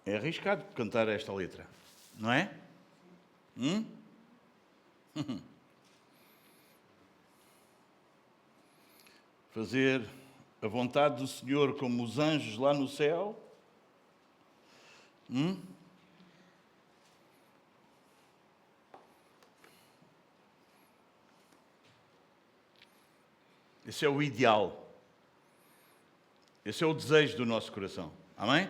É arriscado cantar esta letra, não é? Fazer a vontade do Senhor como os anjos lá no céu. Esse é o ideal. Esse é o desejo do nosso coração. Amém?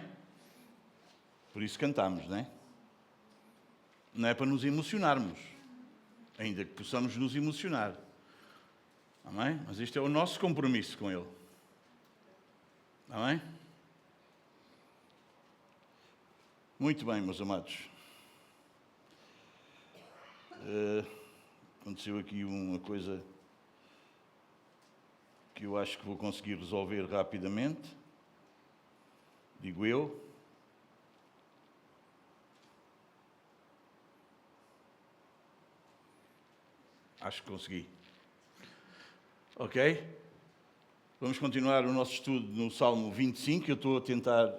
Por isso cantamos, não é? Não é para nos emocionarmos, ainda que possamos nos emocionar. Amém? Mas este é o nosso compromisso com Ele. Amém? Muito bem, meus amados. Aconteceu aqui uma coisa que eu acho que vou conseguir resolver rapidamente. Digo eu. Acho que consegui. Ok? Vamos continuar o nosso estudo no Salmo 25. Eu estou a tentar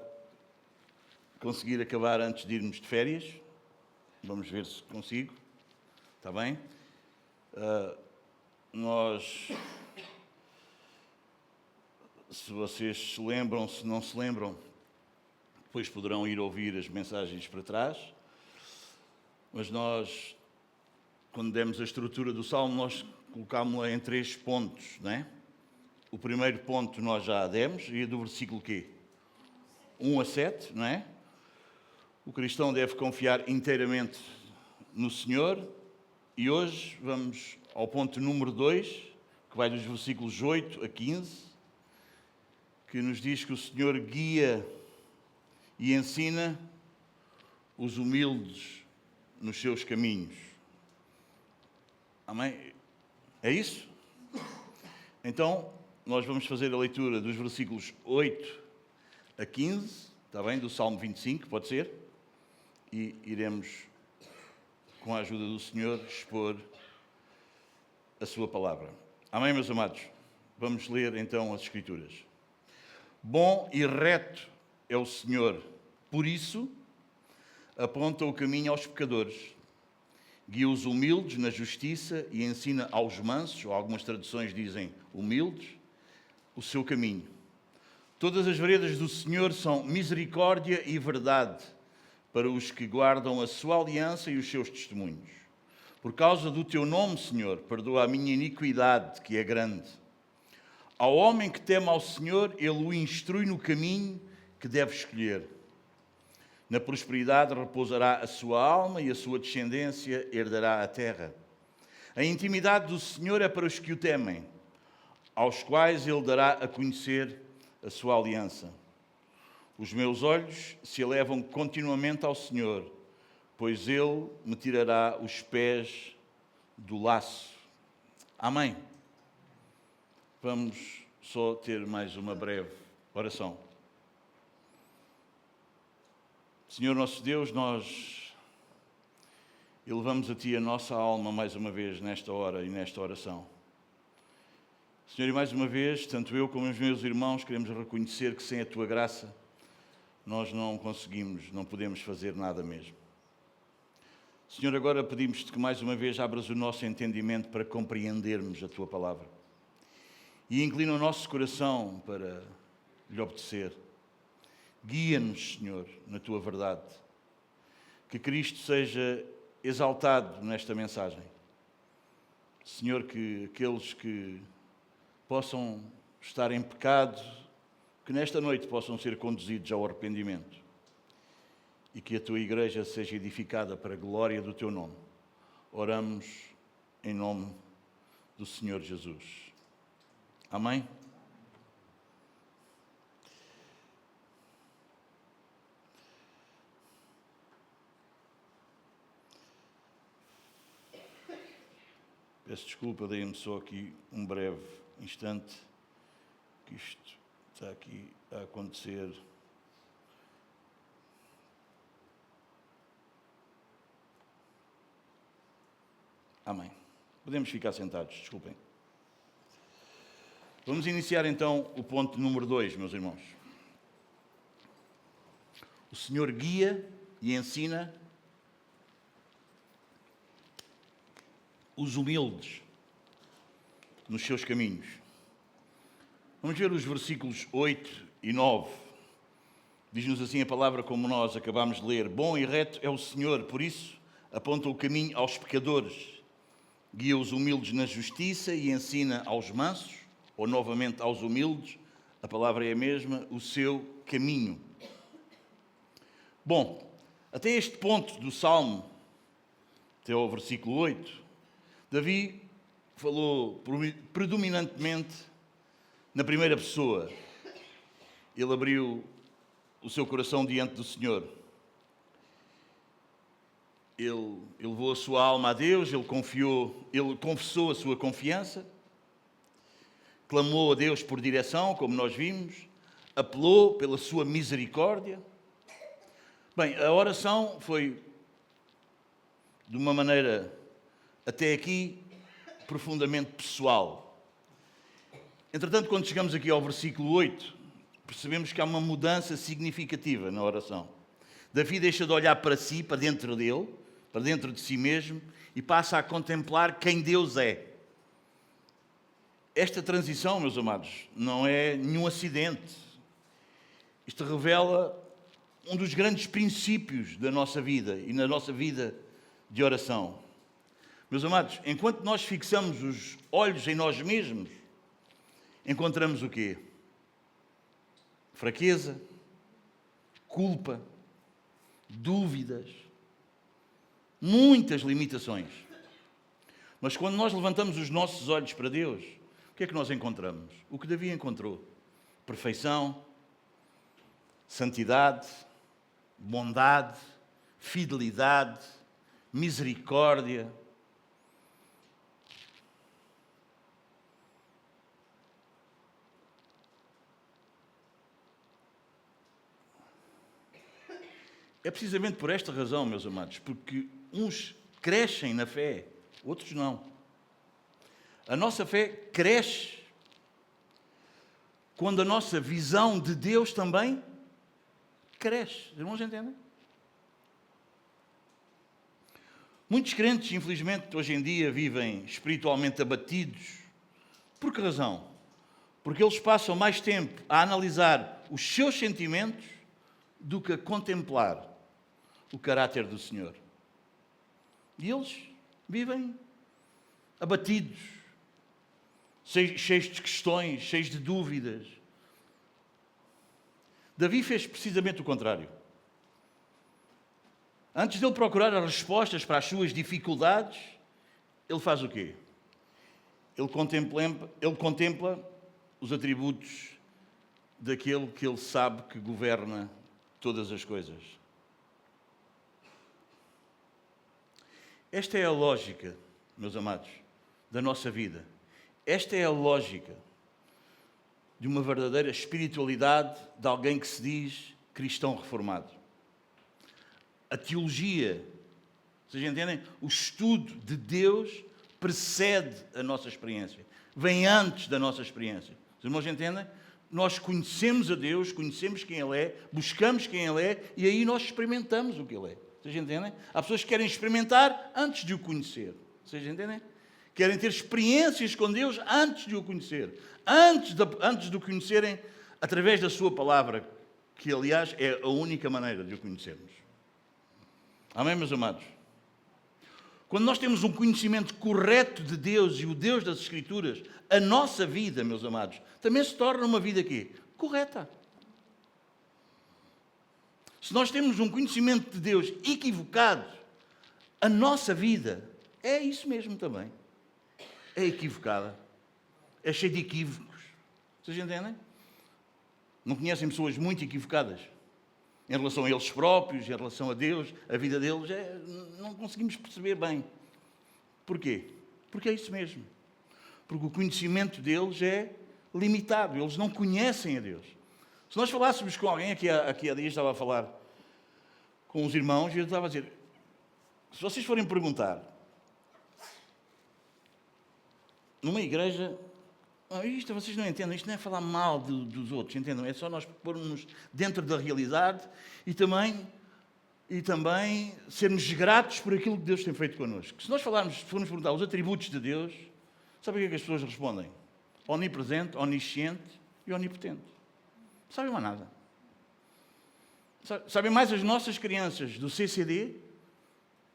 conseguir acabar antes de irmos de férias. Vamos ver se consigo. Está bem? Se vocês se lembram, se não se lembram, depois poderão ir ouvir as mensagens para trás. Mas nós, quando demos a estrutura do Salmo, nós colocámos-la em 3 pontos, não é? O primeiro ponto nós já demos, e é do versículo quê? 1 a 7, não é? O cristão deve confiar inteiramente no Senhor. E hoje vamos ao ponto número 2, que vai dos versículos 8 a 15, que nos diz que o Senhor guia e ensina os humildes nos seus caminhos. Amém? É isso? Então, nós vamos fazer a leitura dos versículos 8 a 15, está bem? Do Salmo 25, pode ser? E iremos, com a ajuda do Senhor, expor a sua palavra. Amém, meus amados? Vamos ler então as Escrituras. Bom e reto é o Senhor, por isso aponta o caminho aos pecadores. Guia os humildes na justiça e ensina aos mansos, ou algumas traduções dizem humildes, o seu caminho. Todas as veredas do Senhor são misericórdia e verdade para os que guardam a sua aliança e os seus testemunhos. Por causa do teu nome, Senhor, perdoa a minha iniquidade, que é grande. Ao homem que teme ao Senhor, Ele o instrui no caminho que deve escolher. Na prosperidade repousará a sua alma e a sua descendência herdará a terra. A intimidade do Senhor é para os que o temem, aos quais Ele dará a conhecer a sua aliança. Os meus olhos se elevam continuamente ao Senhor, pois Ele me tirará os pés do laço. Amém. Vamos só ter mais uma breve oração. Senhor nosso Deus, nós elevamos a Ti a nossa alma mais uma vez nesta hora e nesta oração. Senhor, e mais uma vez, tanto eu como os meus irmãos queremos reconhecer que sem a Tua graça nós não conseguimos, não podemos fazer nada mesmo. Senhor, agora pedimos-te que mais uma vez abras o nosso entendimento para compreendermos a Tua palavra. E inclina o nosso coração para lhe obedecer. Guia-nos, Senhor, na Tua verdade. Que Cristo seja exaltado nesta mensagem. Senhor, que aqueles que possam estar em pecado, que nesta noite possam ser conduzidos ao arrependimento. E que a Tua Igreja seja edificada para a glória do Teu nome. Oramos em nome do Senhor Jesus. Amém? Peço desculpa, dei-me só aqui um breve instante, que isto está aqui a acontecer. Amém. Podemos ficar sentados, desculpem. Vamos iniciar então o ponto número 2, meus irmãos. O Senhor guia e ensina os humildes nos seus caminhos. Vamos ver os versículos 8 e 9. Diz-nos assim a palavra como nós acabámos de ler. Bom e reto é o Senhor, por isso aponta o caminho aos pecadores. Guia os humildes na justiça e ensina aos mansos, ou novamente aos humildes, a palavra é a mesma, o seu caminho. Bom, até este ponto do Salmo, até ao versículo 8, Davi falou predominantemente na primeira pessoa. Ele abriu o seu coração diante do Senhor. Ele levou a sua alma a Deus, ele confessou a sua confiança, clamou a Deus por direção, como nós vimos, apelou pela sua misericórdia. Bem, a oração foi, de uma maneira até aqui, profundamente pessoal. Entretanto, quando chegamos aqui ao versículo 8, percebemos que há uma mudança significativa na oração. Davi deixa de olhar para si, para dentro dele, para dentro de si mesmo, e passa a contemplar quem Deus é. Esta transição, meus amados, não é nenhum acidente. Isto revela um dos grandes princípios da nossa vida e na nossa vida de oração. Meus amados, enquanto nós fixamos os olhos em nós mesmos, encontramos o quê? Fraqueza, culpa, dúvidas, muitas limitações. Mas quando nós levantamos os nossos olhos para Deus, o que é que nós encontramos? O que Davi encontrou: perfeição, santidade, bondade, fidelidade, misericórdia. É precisamente por esta razão, meus amados, porque uns crescem na fé, outros não. A nossa fé cresce quando a nossa visão de Deus também cresce. Os irmãos entendem? Muitos crentes, infelizmente, hoje em dia vivem espiritualmente abatidos. Por que razão? Porque eles passam mais tempo a analisar os seus sentimentos do que a contemplar o caráter do Senhor. E eles vivem abatidos, cheios de questões, cheios de dúvidas. Davi fez precisamente o contrário. Antes de ele procurar as respostas para as suas dificuldades, ele faz o quê? Ele contempla os atributos daquele que ele sabe que governa todas as coisas. Esta é a lógica, meus amados, da nossa vida. Esta é a lógica de uma verdadeira espiritualidade de alguém que se diz cristão reformado. A teologia, vocês entendem? O estudo de Deus precede a nossa experiência. Vem antes da nossa experiência. Os irmãos entendem? Nós conhecemos a Deus, conhecemos quem Ele é, buscamos quem Ele é e aí nós experimentamos o que Ele é. Vocês entendem? Há pessoas que querem experimentar antes de o conhecer. Vocês entendem? Querem ter experiências com Deus antes de o conhecer. Antes de o conhecerem através da sua palavra, que aliás é a única maneira de o conhecermos. Amém, meus amados? Quando nós temos um conhecimento correto de Deus e o Deus das Escrituras, a nossa vida, meus amados, também se torna uma vida quê? Correta. Se nós temos um conhecimento de Deus equivocado, a nossa vida é isso mesmo também. É equivocada. É cheia de equívocos. Vocês entendem? Não conhecem pessoas muito equivocadas? Em relação a eles próprios, em relação a Deus, a vida deles, não conseguimos perceber bem. Porquê? Porque é isso mesmo. Porque o conhecimento deles é limitado. Eles não conhecem a Deus. Se nós falássemos com alguém, aqui há dias estava a falar com os irmãos, e eu estava a dizer, se vocês forem perguntar, numa igreja Isto vocês não entendem, isto não é falar mal dos outros, entendam? É só nós pormos dentro da realidade e também sermos gratos por aquilo que Deus tem feito connosco. Se nós formos perguntar os atributos de Deus, sabe o que é que as pessoas respondem? Onipresente, onisciente e onipotente. Não sabem mais nada. Sabem mais as nossas crianças do CCD?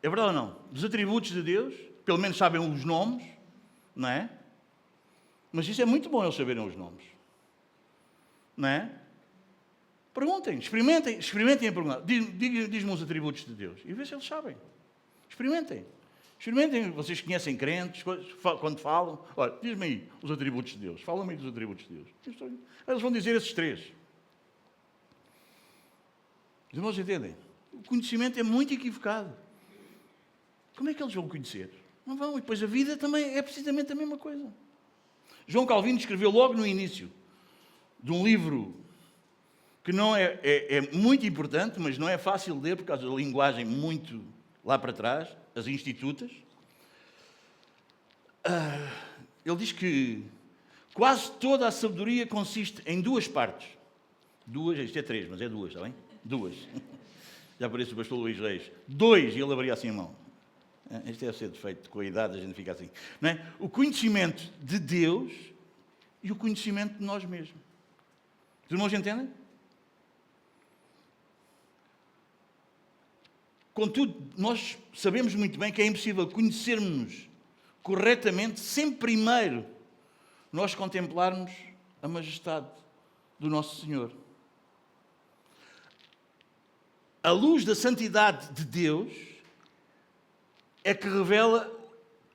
É verdade ou não? Dos atributos de Deus, pelo menos sabem os nomes, não é? Mas isso é muito bom eles saberem os nomes. Não é? Perguntem, experimentem a perguntar. Diz-me os atributos de Deus. E vê se eles sabem. Experimentem, vocês conhecem crentes, quando falam. Olha, diz-me aí os atributos de Deus. Fala-me aí dos atributos de Deus. Eles vão dizer esses 3. Os irmãos entendem? O conhecimento é muito equivocado. Como é que eles vão conhecer? Não vão. E depois a vida também é precisamente a mesma coisa. João Calvino escreveu logo no início de um livro que não é muito importante, mas não é fácil de ler por causa da linguagem muito lá para trás, as Institutas. Ele diz que quase toda a sabedoria consiste em 2 partes. 2, isto é 3, mas é 2, está bem? 2. Já parece o pastor Luís Reis. 2, e ele abria assim a mão. Isto deve ser defeito, com a idade a gente fica assim. Não é? O conhecimento de Deus e o conhecimento de nós mesmos. Os irmãos entendem? Contudo, nós sabemos muito bem que é impossível conhecermos-nos corretamente sem primeiro nós contemplarmos a majestade do nosso Senhor. A luz da santidade de Deus é que revela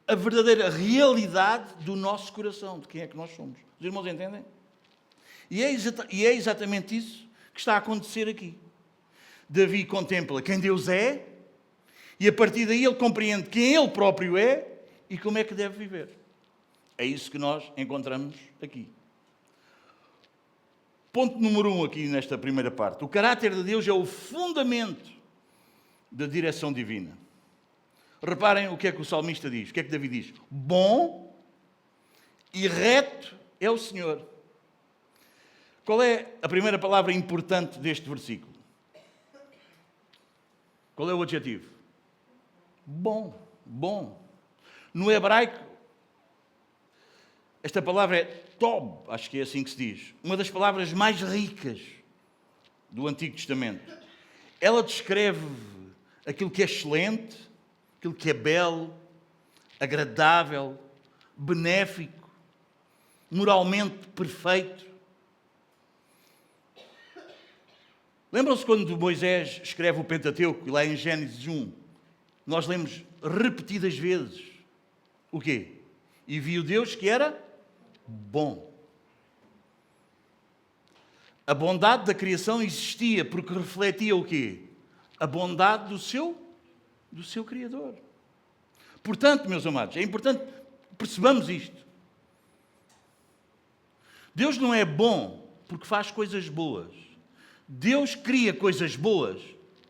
a verdadeira realidade do nosso coração, de quem é que nós somos. Os irmãos entendem? E é exatamente isso que está a acontecer aqui. Davi contempla quem Deus é e a partir daí ele compreende quem ele próprio é e como é que deve viver. É isso que nós encontramos aqui. Ponto número 1 aqui nesta primeira parte. O caráter de Deus é o fundamento da direção divina. Reparem o que é que o salmista diz. O que é que Davi diz? Bom e reto é o Senhor. Qual é a primeira palavra importante deste versículo? Qual é o adjetivo? Bom, bom. No hebraico, esta palavra é tob, acho que é assim que se diz. Uma das palavras mais ricas do Antigo Testamento. Ela descreve aquilo que é excelente, aquilo que é belo, agradável, benéfico, moralmente perfeito. Lembram-se quando Moisés escreve o Pentateuco, lá em Gênesis 1, nós lemos repetidas vezes o quê? E viu Deus que era bom. A bondade da criação existia porque refletia o quê? A bondade do seu Criador. Portanto, meus amados, é importante percebamos isto. Deus não é bom porque faz coisas boas. Deus cria coisas boas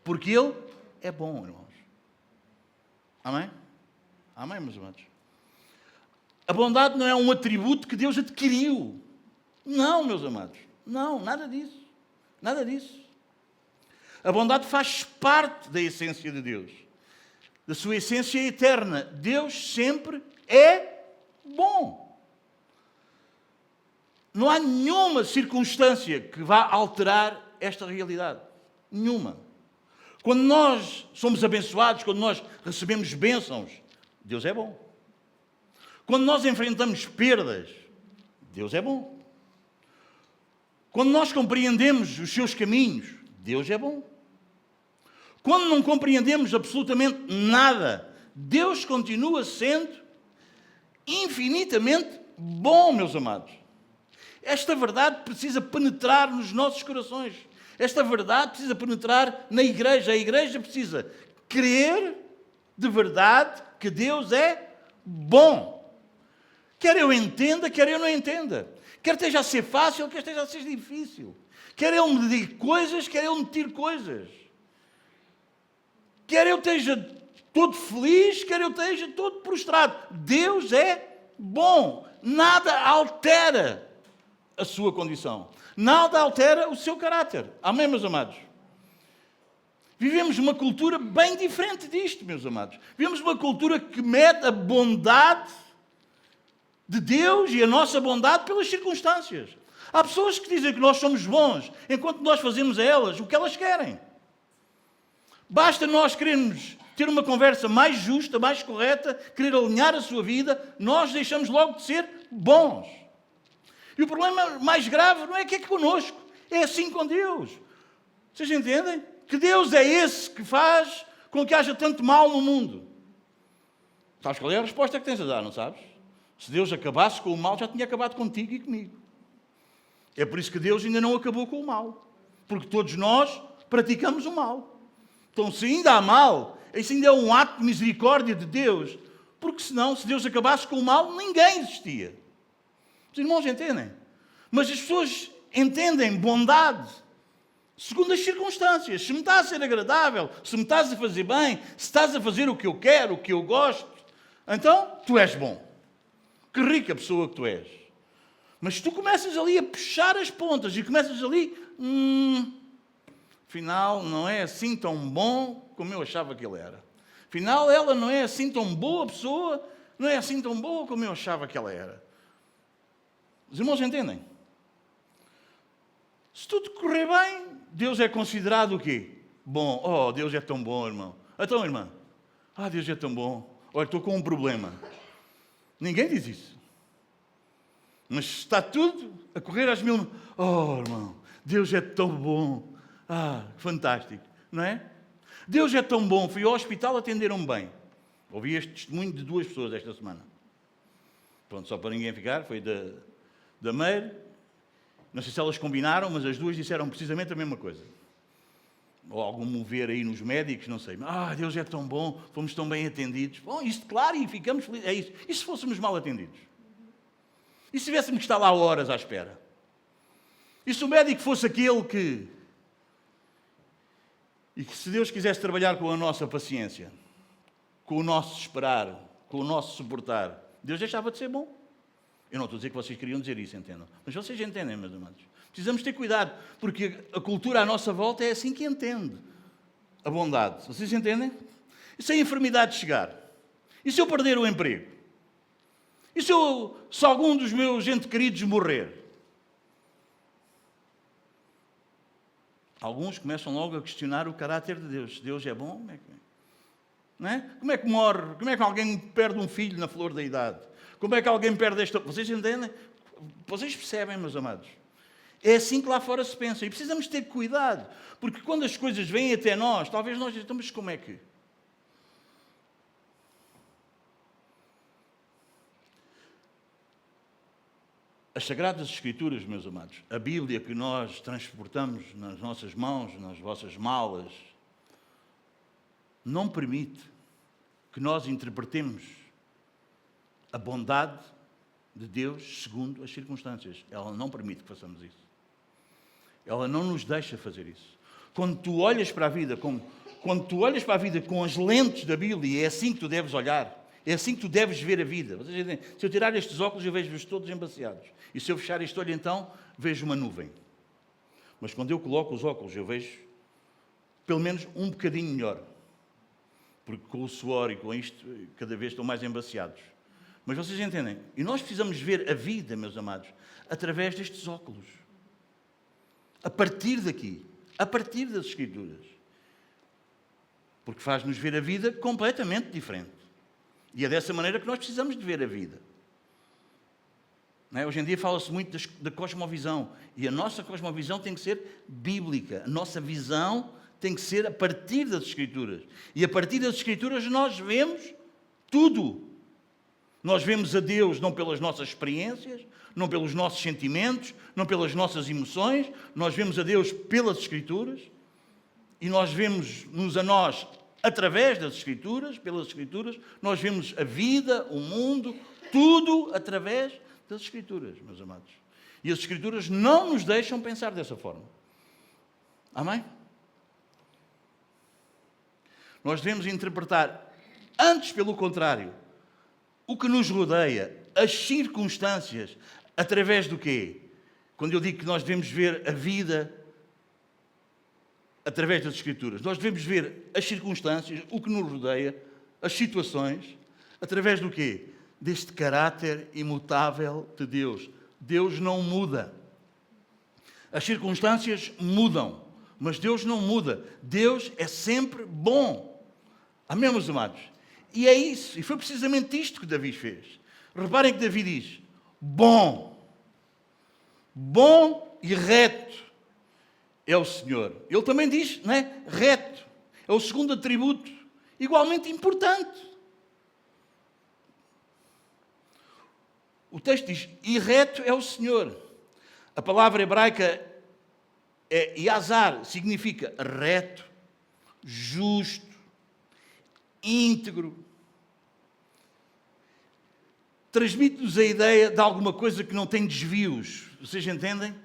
porque Ele é bom, irmãos. Amém? Amém, meus amados? A bondade não é um atributo que Deus adquiriu. Não, meus amados. Não, nada disso. Nada disso. A bondade faz parte da essência de Deus. Da sua essência eterna. Deus sempre é bom. Não há nenhuma circunstância que vá alterar esta realidade. Nenhuma. Quando nós somos abençoados, quando nós recebemos bênçãos, Deus é bom. Quando nós enfrentamos perdas, Deus é bom. Quando nós compreendemos os seus caminhos, Deus é bom. Quando não compreendemos absolutamente nada, Deus continua sendo infinitamente bom, meus amados. Esta verdade precisa penetrar nos nossos corações. Esta verdade precisa penetrar na igreja. A igreja precisa crer de verdade que Deus é bom. Quer eu entenda, quer eu não entenda. Quer esteja a ser fácil, quer esteja a ser difícil. Quer Ele me diga coisas, quer Ele me tire coisas. Quer eu esteja todo feliz, quer eu esteja todo prostrado. Deus é bom. nada altera a sua condição. Nada altera o seu caráter. Amém, meus amados? Vivemos uma cultura bem diferente disto, meus amados. Vivemos uma cultura que mede a bondade de Deus e a nossa bondade pelas circunstâncias. Há pessoas que dizem que nós somos bons, enquanto nós fazemos a elas o que elas querem. Basta nós querermos ter uma conversa mais justa, mais correta, querer alinhar a sua vida, nós deixamos logo de ser bons. E o problema mais grave não é que é connosco, é assim com Deus. Vocês entendem? Que Deus é esse que faz com que haja tanto mal no mundo. Sabes qual é a resposta que tens a dar, não sabes? Se Deus acabasse com o mal, já tinha acabado contigo e comigo. É por isso que Deus ainda não acabou com o mal. Porque todos nós praticamos o mal. Então, se ainda há mal, isso ainda é um ato de misericórdia de Deus. Porque senão, se Deus acabasse com o mal, ninguém existia. Os irmãos entendem? Mas as pessoas entendem bondade segundo as circunstâncias. Se me está a ser agradável, se me estás a fazer bem, se estás a fazer o que eu quero, o que eu gosto, então tu és bom. Que rica pessoa que tu és. Mas se tu começas ali a puxar as pontas e começas ali, afinal não é assim tão bom como eu achava que ele era. Afinal ela não é assim tão boa pessoa, não é assim tão boa como eu achava que ela era. Os irmãos entendem? Se tudo correr bem, Deus é considerado o quê? Bom. Oh, Deus é tão bom, irmão. Então, irmã, Deus é tão bom. Olha, estou com um problema. Ninguém diz isso. Mas está tudo a correr às mil... Oh, irmão, Deus é tão bom. Fantástico, não é? Deus é tão bom. Fui ao hospital, atenderam-me bem. Ouvi este testemunho de 2 pessoas esta semana. Pronto, só para ninguém ficar, foi da Meire. Não sei se elas combinaram, mas as 2 disseram precisamente a mesma coisa. Ou algum mover aí nos médicos, não sei. Deus é tão bom, fomos tão bem atendidos. Bom, isto, claro, e ficamos felizes. É isso. E se fôssemos mal atendidos? E se tivéssemos que estar lá horas à espera? E se o médico fosse aquele que... E que se Deus quisesse trabalhar com a nossa paciência, com o nosso esperar, com o nosso suportar, Deus deixava de ser bom? Eu não estou a dizer que vocês queriam dizer isso, entendam. Mas vocês entendem, meus amados. Precisamos ter cuidado, porque a cultura à nossa volta é assim que entende a bondade. Vocês entendem? E se a enfermidade chegar? E se eu perder o emprego? E se algum dos meus entes queridos morrer? Alguns começam logo a questionar o caráter de Deus. Deus é bom? Não é? Como é que morre? Como é que alguém perde um filho na flor da idade? Como é que alguém perde esta... Vocês entendem? Vocês percebem, meus amados? É assim que lá fora se pensa. E precisamos ter cuidado. Porque quando as coisas vêm até nós, talvez nós digamos, como é que... As Sagradas Escrituras, meus amados, a Bíblia que nós transportamos nas nossas mãos, nas vossas malas, não permite que nós interpretemos a bondade de Deus segundo as circunstâncias. Ela não permite que façamos isso. Ela não nos deixa fazer isso. Quando tu olhas para a vida com as lentes da Bíblia, é assim que tu deves olhar. É assim que tu deves ver a vida. Vocês entendem? Se eu tirar estes óculos, eu vejo-os todos embaciados. E se eu fechar este olho, então, vejo uma nuvem. Mas quando eu coloco os óculos, eu vejo pelo menos um bocadinho melhor. Porque com o suor e com isto, cada vez estão mais embaciados. Mas vocês entendem? E nós precisamos ver a vida, meus amados, através destes óculos. A partir daqui. A partir das Escrituras. Porque faz-nos ver a vida completamente diferente. E é dessa maneira que nós precisamos de ver a vida. Não é? Hoje em dia fala-se muito da cosmovisão. E a nossa cosmovisão tem que ser bíblica. A nossa visão tem que ser a partir das Escrituras. E a partir das Escrituras nós vemos tudo. Nós vemos a Deus não pelas nossas experiências, não pelos nossos sentimentos, não pelas nossas emoções. Nós vemos a Deus pelas Escrituras. E nós vemos-nos a nós através das Escrituras, pelas Escrituras. Nós vemos a vida, o mundo, tudo através das Escrituras, meus amados. E as Escrituras não nos deixam pensar dessa forma. Amém? Nós devemos interpretar, antes pelo contrário, o que nos rodeia as circunstâncias, através do quê? Quando eu digo que nós devemos ver a vida através das Escrituras, nós devemos ver as circunstâncias, o que nos rodeia, as situações, através do quê? Deste caráter imutável de Deus. Deus não muda. As circunstâncias mudam, mas Deus não muda. Deus é sempre bom. Amém, meus amados? E é isso, e foi precisamente isto que Davi fez. Reparem que Davi diz, bom e reto é o Senhor. Ele também diz, não é? Reto. É o segundo atributo, igualmente importante. O texto diz, e reto é o Senhor. A palavra hebraica é Yazar, significa reto, justo, íntegro. Transmite-nos a ideia de alguma coisa que não tem desvios. Vocês entendem?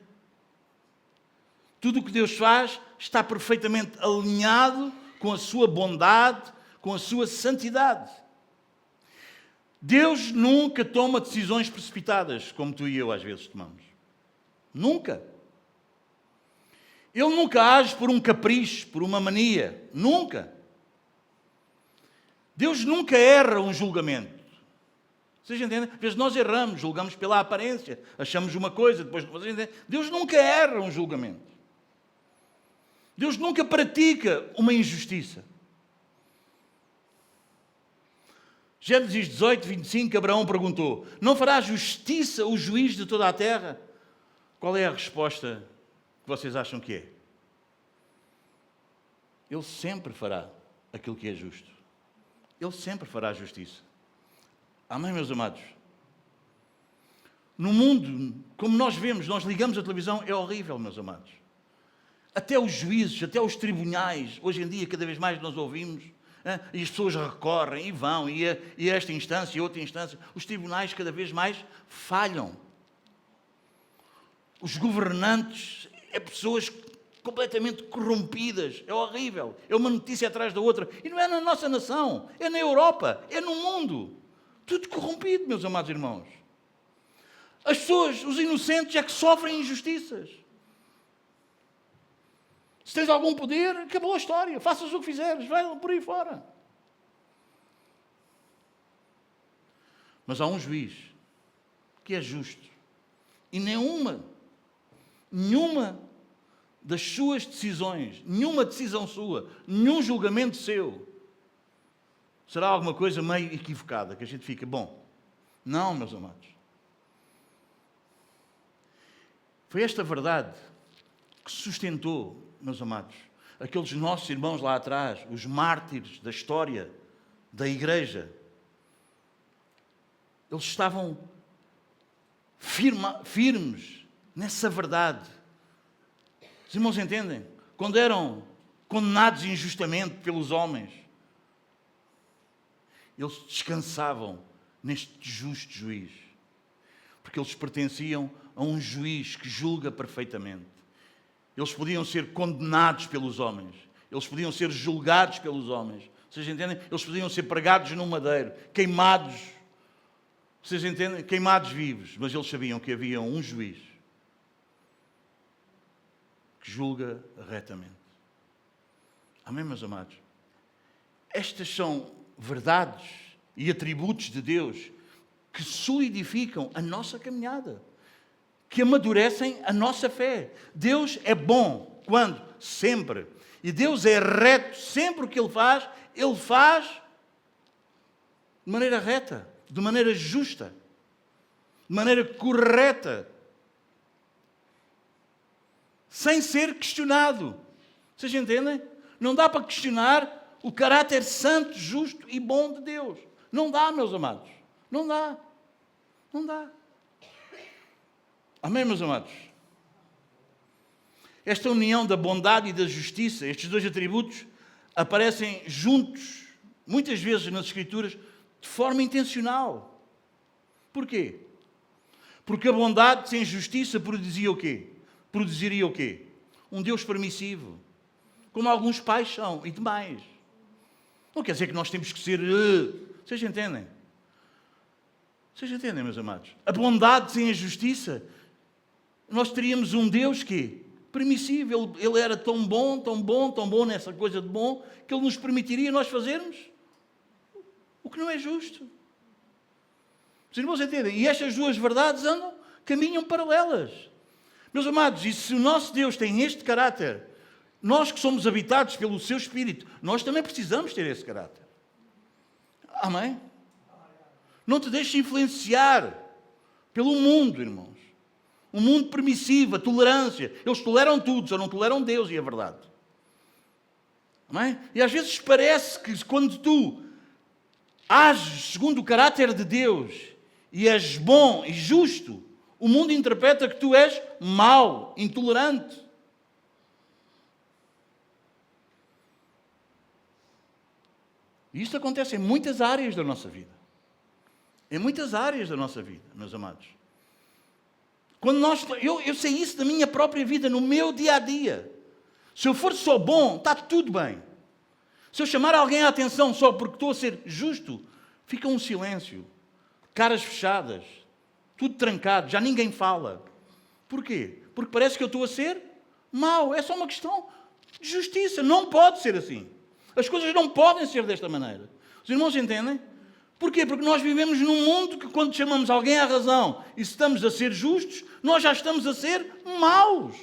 Tudo o que Deus faz está perfeitamente alinhado com a sua bondade, com a sua santidade. Deus nunca toma decisões precipitadas, como tu e eu às vezes tomamos. Nunca. Ele nunca age por um capricho, por uma mania. Nunca. Deus nunca erra um julgamento. Vocês entendem? Às vezes nós erramos, julgamos pela aparência, achamos uma coisa, depois... Vocês entendem? Deus nunca erra um julgamento. Deus nunca pratica uma injustiça. Gênesis 18, 25, Abraão perguntou, não fará justiça o juiz de toda a terra? Qual é a resposta que vocês acham que é? Ele sempre fará aquilo que é justo. Ele sempre fará justiça. Amém, meus amados? No mundo, como nós vemos, nós ligamos a televisão, é horrível, meus amados. Até os juízes, até os tribunais, hoje em dia cada vez mais nós ouvimos, e as pessoas recorrem e vão, e esta instância e outra instância, os tribunais cada vez mais falham. Os governantes, pessoas completamente corrompidas, é horrível, é uma notícia atrás da outra, e não é na nossa nação, é na Europa, é no mundo, tudo corrompido, meus amados irmãos. As pessoas, os inocentes, é que sofrem injustiças. Se tens algum poder, acabou a história. Faças o que fizeres, vai por aí fora. Mas há um juiz que é justo. E nenhuma das suas decisões, nenhuma decisão sua, nenhum julgamento seu, será alguma coisa meio equivocada, que a gente fica, bom, não, meus amados. Foi esta verdade que sustentou, meus amados, aqueles nossos irmãos lá atrás, os mártires da história da igreja. Eles estavam firmes nessa verdade. Os irmãos entendem? Quando eram condenados injustamente pelos homens, eles descansavam neste justo juiz, porque eles pertenciam a um juiz que julga perfeitamente. Eles podiam ser condenados pelos homens. Eles podiam ser julgados pelos homens. Vocês entendem? Eles podiam ser pregados num madeiro, queimados. Vocês entendem? Queimados vivos. Mas eles sabiam que havia um juiz que julga retamente. Amém, meus amados? Estas são verdades e atributos de Deus que solidificam a nossa caminhada, que amadurecem a nossa fé. Deus é bom. Quando? Sempre. E Deus é reto. Sempre o que Ele faz de maneira reta, de maneira justa, de maneira correta, sem ser questionado. Vocês entendem? Não dá para questionar o caráter santo, justo e bom de Deus. Não dá, meus amados. Não dá. Não dá. Amém, meus amados? Esta união da bondade e da justiça, estes dois atributos, aparecem juntos, muitas vezes nas Escrituras, de forma intencional. Porquê? Porque a bondade sem justiça produziria o quê? Um Deus permissivo, como alguns pais são, e demais. Não quer dizer que nós temos que ser... Vocês entendem? Vocês entendem, meus amados? A bondade sem a justiça, nós teríamos um Deus que permissível. Ele era tão bom, tão bom, tão bom nessa coisa de bom, que Ele nos permitiria nós fazermos o que não é justo. Os irmãos entendem? E estas duas verdades caminham paralelas. Meus amados, e se o nosso Deus tem este caráter, nós que somos habitados pelo seu Espírito, nós também precisamos ter esse caráter. Amém? Não te deixes influenciar pelo mundo, irmãos. Um mundo permissivo, a tolerância. Eles toleram tudo, só não toleram Deus e a verdade. Amém? E às vezes parece que quando tu ages segundo o caráter de Deus e és bom e justo, o mundo interpreta que tu és mau, intolerante. E isto acontece em muitas áreas da nossa vida. Em muitas áreas da nossa vida, meus amados. Quando eu sei isso da minha própria vida, no meu dia a dia. Se eu for só bom, está tudo bem. Se eu chamar alguém a atenção só porque estou a ser justo, fica um silêncio, caras fechadas, tudo trancado, já ninguém fala. Porquê? Porque parece que eu estou a ser mau. É só uma questão de justiça. Não pode ser assim. As coisas não podem ser desta maneira. Os irmãos entendem? Porquê? Porque nós vivemos num mundo que quando chamamos alguém à razão e estamos a ser justos, nós já estamos a ser maus.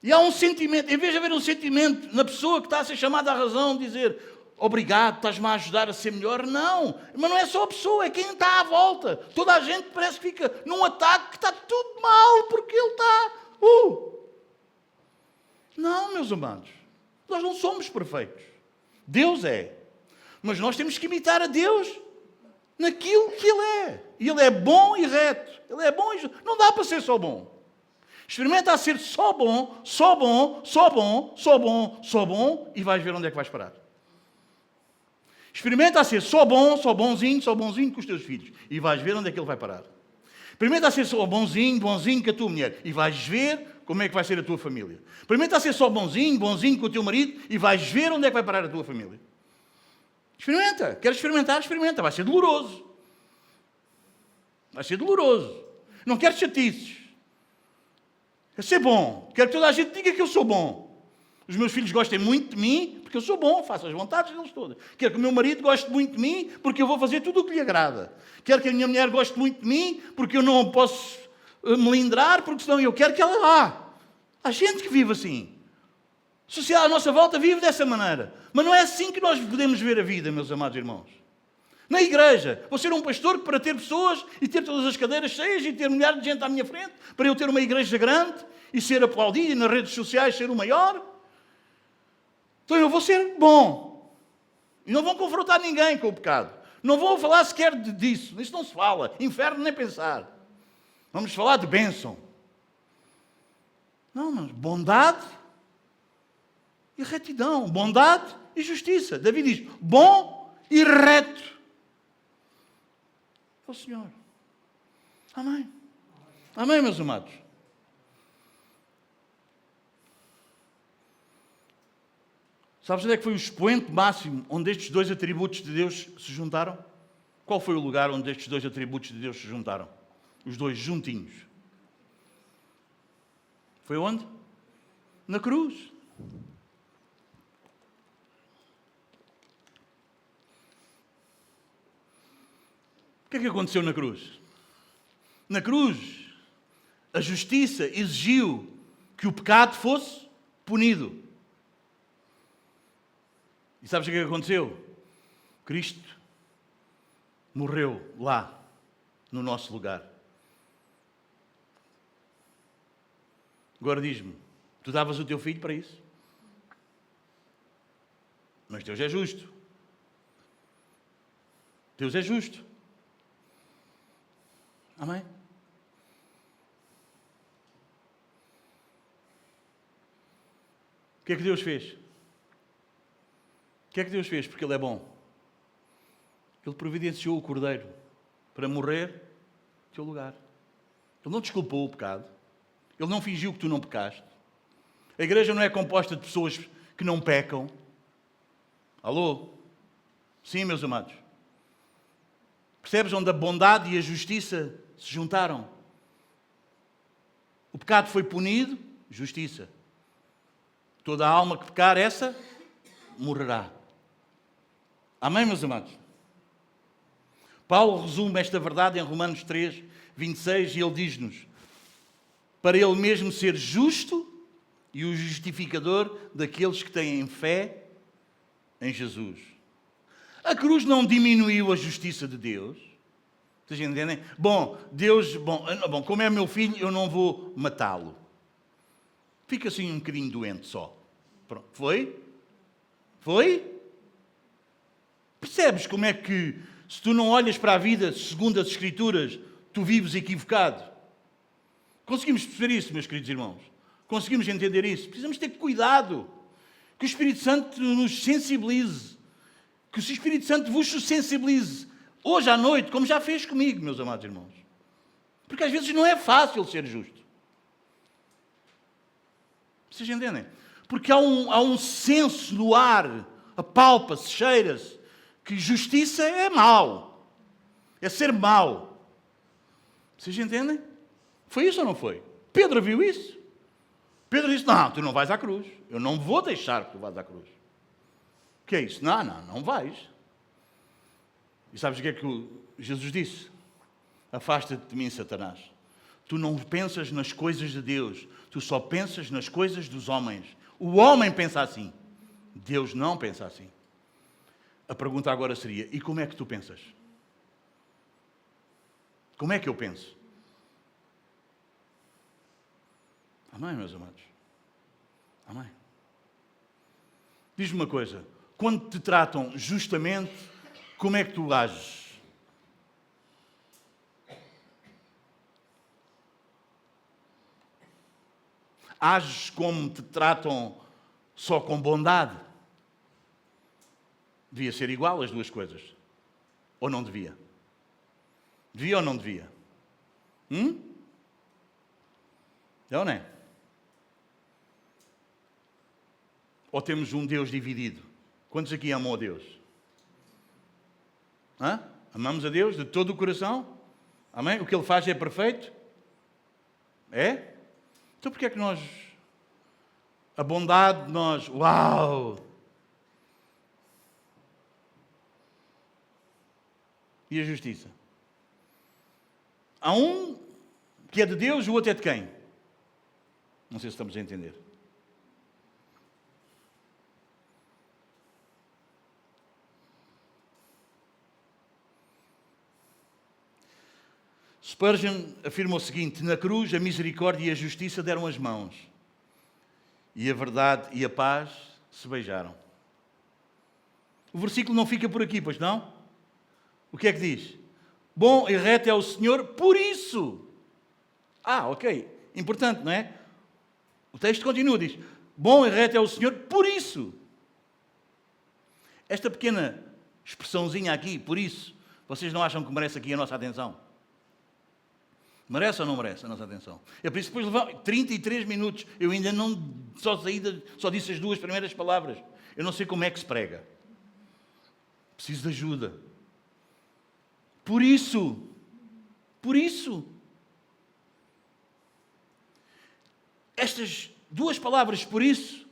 E há um sentimento, em vez de haver um sentimento na pessoa que está a ser chamada à razão, dizer obrigado, estás-me a ajudar a ser melhor. Não, mas não é só a pessoa, é quem está à volta. Toda a gente parece que fica num ataque que está tudo mal, porque ele está... Não, meus amados, nós não somos perfeitos. Deus é. Mas nós temos que imitar a Deus naquilo que Ele é. E Ele é bom e reto. Ele é bom e justo. Não dá para ser só bom. Experimenta a ser só bom, só bom, só bom, só bom, só bom, e vais ver onde é que vais parar. Experimenta a ser só bonzinho com os teus filhos, e vais ver onde é que ele vai parar. Experimenta a ser só bonzinho com a tua mulher, e vais ver como é que vai ser a tua família. Experimenta a ser só bonzinho com o teu marido, e vais ver onde é que vai parar a tua família. Experimenta. Queres experimentar? Experimenta. Vai ser doloroso. Vai ser doloroso. Não quero chatices. Quero ser bom. Quero que toda a gente diga que eu sou bom. Os meus filhos gostem muito de mim, porque eu sou bom, faço as vontades deles todas. Quero que o meu marido goste muito de mim, porque eu vou fazer tudo o que lhe agrada. Quero que a minha mulher goste muito de mim, porque eu não posso melindrar, porque senão eu quero que ela vá. Há gente que vive assim. A sociedade à nossa volta vive dessa maneira. Mas não é assim que nós podemos ver a vida, meus amados irmãos. Na igreja, vou ser um pastor para ter pessoas e ter todas as cadeiras cheias e ter milhares de gente à minha frente, para eu ter uma igreja grande e ser aplaudido e nas redes sociais ser o maior. Então eu vou ser bom. E não vou confrontar ninguém com o pecado. Não vou falar sequer disso. Isso não se fala. Inferno nem pensar. Vamos falar de bênção. Não, mas bondade e retidão. Bondade e justiça. Davi diz, bom e reto. É o Senhor. Amém. Amém, meus amados. Sabes onde é que foi o expoente máximo onde estes dois atributos de Deus se juntaram? Qual foi o lugar onde estes dois atributos de Deus se juntaram? Os dois juntinhos. Foi onde? Na cruz. O que é que aconteceu na cruz? Na cruz, a justiça exigiu que o pecado fosse punido. E sabes o que é que aconteceu? Cristo morreu lá, no nosso lugar. Agora diz-me, tu davas o teu filho para isso? Mas Deus é justo. Deus é justo. Amém? O que é que Deus fez? O que é que Deus fez? Porque Ele é bom. Ele providenciou o Cordeiro para morrer no teu lugar. Ele não desculpou o pecado. Ele não fingiu que tu não pecaste. A igreja não é composta de pessoas que não pecam. Alô? Sim, meus amados. Percebes onde a bondade e a justiça se juntaram? O pecado foi punido, justiça. Toda a alma que pecar, essa morrerá. Amém, meus amados? Paulo resume esta verdade em Romanos 3, 26, e ele diz-nos: para ele mesmo ser justo e o justificador daqueles que têm fé em Jesus. A cruz não diminuiu a justiça de Deus. Vocês entendem? Deus, como é meu filho, eu não vou matá-lo. Fica assim um bocadinho doente só. Pronto. Foi? Percebes como é que, se tu não olhas para a vida segundo as Escrituras, tu vives equivocado? Conseguimos perceber isso, meus queridos irmãos? Conseguimos entender isso? Precisamos ter cuidado. Que o Espírito Santo nos sensibilize. Que o Espírito Santo vos sensibilize. Hoje à noite, como já fez comigo, meus amados irmãos. Porque às vezes não é fácil ser justo. Vocês entendem? Porque há um senso no ar, apalpa-se, cheira-se, que justiça é mau. É ser mau. Vocês entendem? Foi isso ou não foi? Pedro viu isso. Pedro disse: não, tu não vais à cruz. Eu não vou deixar que tu vás à cruz. O que é isso? Não vais. E sabes o que é que Jesus disse? Afasta-te de mim, Satanás. Tu não pensas nas coisas de Deus. Tu só pensas nas coisas dos homens. O homem pensa assim. Deus não pensa assim. A pergunta agora seria: e como é que tu pensas? Como é que eu penso? Amém, meus amados? Amém. Diz-me uma coisa. Quando te tratam justamente, como é que tu ages? Ages como te tratam só com bondade? Devia ser igual as duas coisas. Ou não devia? Devia ou não devia? É ou não é? Ou temos um Deus dividido? Quantos aqui amam a Deus? Amamos a Deus de todo o coração? Amém? O que Ele faz é perfeito? É? Então porquê é que nós... A bondade, nós... Uau! E a justiça? Há um que é de Deus, o outro é de quem? Não sei se estamos a entender. Spurgeon afirma o seguinte: na cruz a misericórdia e a justiça deram as mãos, e a verdade e a paz se beijaram. O versículo não fica por aqui, pois não? O que é que diz? Bom e reto é o Senhor, por isso. Ok. Importante, não é? O texto continua, diz: bom e reto é o Senhor, por isso. Esta pequena expressãozinha aqui, por isso, vocês não acham que merece aqui a nossa atenção? Merece ou não merece a nossa atenção? É por isso que depois levamos 33 minutos. Eu ainda não... Só disse as duas primeiras palavras. Eu não sei como é que se prega. Preciso de ajuda. Por isso. Estas duas palavras, por isso,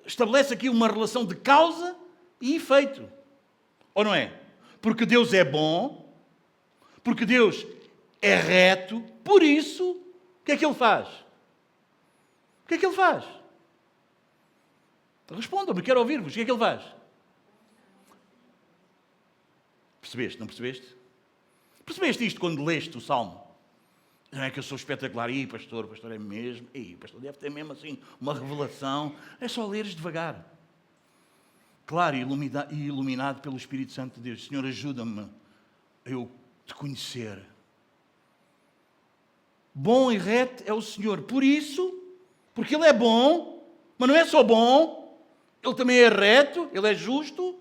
estabelece aqui uma relação de causa e efeito. Ou não é? Porque Deus é bom, porque Deus é reto, por isso, o que é que Ele faz? O que é que Ele faz? Respondam-me, quero ouvir-vos. O que é que Ele faz? Percebeste? Não percebeste? Percebeste isto quando leste o Salmo? Não é que eu sou espetacular. Pastor é mesmo. Pastor, deve ter mesmo assim uma revelação. É só leres devagar. Claro, e iluminado pelo Espírito Santo de Deus. Senhor, ajuda-me a eu te conhecer. Bom e reto é o Senhor. Por isso, porque Ele é bom, mas não é só bom, Ele também é reto, Ele é justo.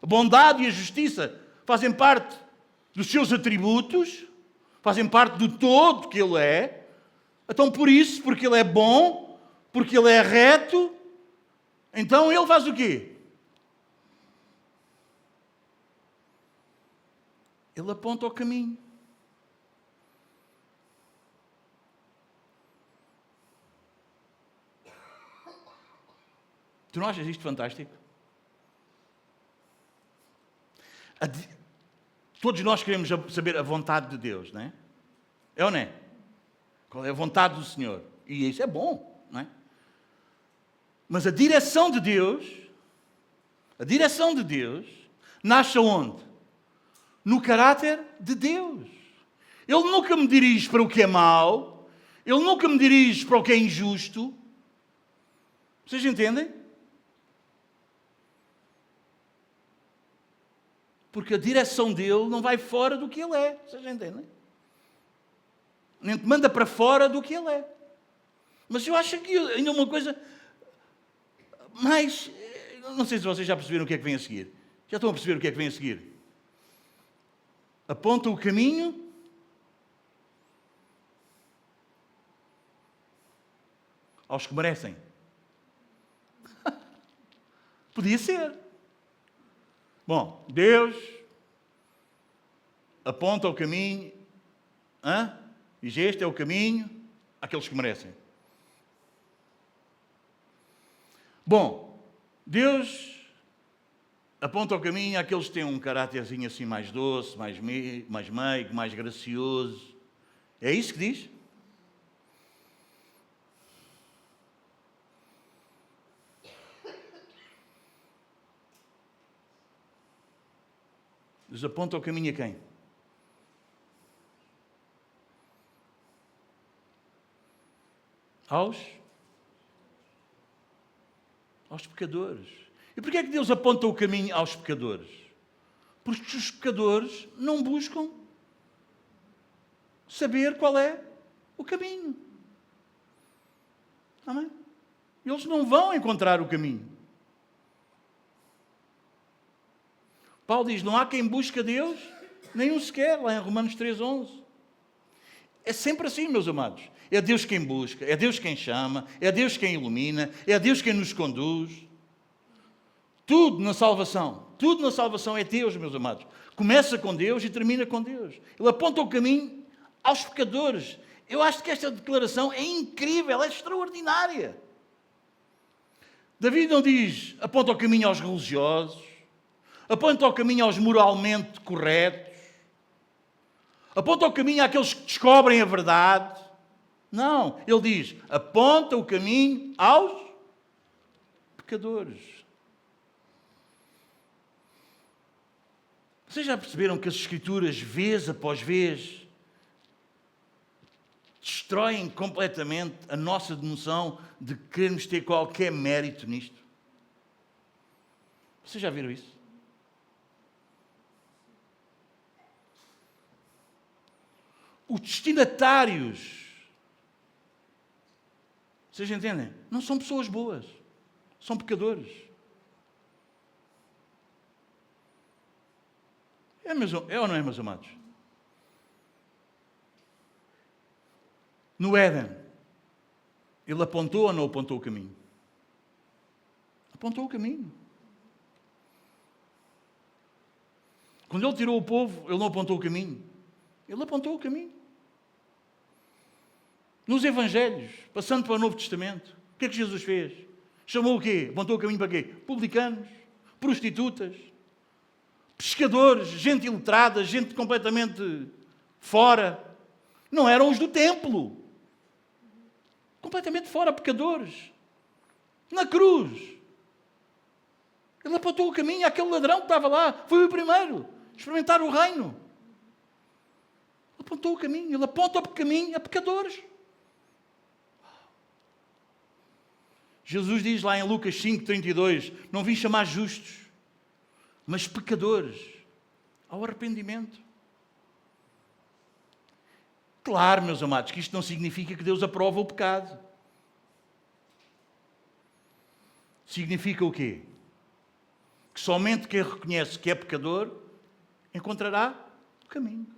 A bondade e a justiça fazem parte dos seus atributos, fazem parte do todo que Ele é. Então, por isso, porque Ele é bom, porque Ele é reto, então Ele faz o quê? Ele aponta o caminho. Tu não achas isto fantástico? Todos nós queremos saber a vontade de Deus, não é? É ou não é? Qual é a vontade do Senhor? E isso é bom, não é? Mas a direção de Deus nasce aonde? No caráter de Deus. Ele nunca me dirige para o que é mau, Ele nunca me dirige para o que é injusto. Vocês entendem? Porque a direção dele não vai fora do que ele é. Vocês entendem? Nem te manda para fora do que ele é. Mas eu acho que ainda uma coisa mais... Não sei se vocês já perceberam o que é que vem a seguir. Já estão a perceber o que é que vem a seguir? Aponta o caminho aos que merecem. Podia ser. Bom, Deus aponta o caminho, diz: este é o caminho àqueles que merecem. Bom, Deus aponta o caminho àqueles que têm um caráterzinho assim mais doce, mais meigo, mais gracioso. É isso que diz? Deus aponta o caminho a quem? Aos pecadores. E porquê é que Deus aponta o caminho aos pecadores? Porque os pecadores não buscam saber qual é o caminho. Amém? Eles não vão encontrar o caminho. Paulo diz: não há quem busque a Deus, nenhum sequer, lá em Romanos 3:11. É sempre assim, meus amados. É Deus quem busca, é Deus quem chama, é Deus quem ilumina, é Deus quem nos conduz. Tudo na salvação é Deus, meus amados. Começa com Deus e termina com Deus. Ele aponta o caminho aos pecadores. Eu acho que esta declaração é incrível, é extraordinária. Davi não diz: aponta o caminho aos religiosos, aponta o caminho aos moralmente corretos, aponta o caminho àqueles que descobrem a verdade. Não, ele diz: aponta o caminho aos pecadores. Vocês já perceberam que as Escrituras, vez após vez, destroem completamente a nossa noção de querermos ter qualquer mérito nisto? Vocês já viram isso? Os destinatários, vocês entendem? Não são pessoas boas, são pecadores. É ou não é, meus amados? No Éden, ele apontou ou não apontou o caminho? Apontou o caminho. Quando ele tirou o povo, ele não apontou o caminho. Ele apontou o caminho. Nos Evangelhos, passando para o Novo Testamento, o que é que Jesus fez? Chamou o quê? Apontou o caminho para quê? Publicanos, prostitutas, pescadores, gente iletrada, gente completamente fora. Não eram os do templo. Completamente fora, pecadores. Na cruz. Ele apontou o caminho àquele ladrão que estava lá. Foi o primeiro a experimentar o reino. Ele apontou o caminho. Ele aponta o caminho a pecadores. Jesus diz lá em Lucas 5:32: não vim chamar justos, mas pecadores ao arrependimento. Claro, meus amados, que isto não significa que Deus aprova o pecado. Significa o quê? Que somente quem reconhece que é pecador encontrará o caminho.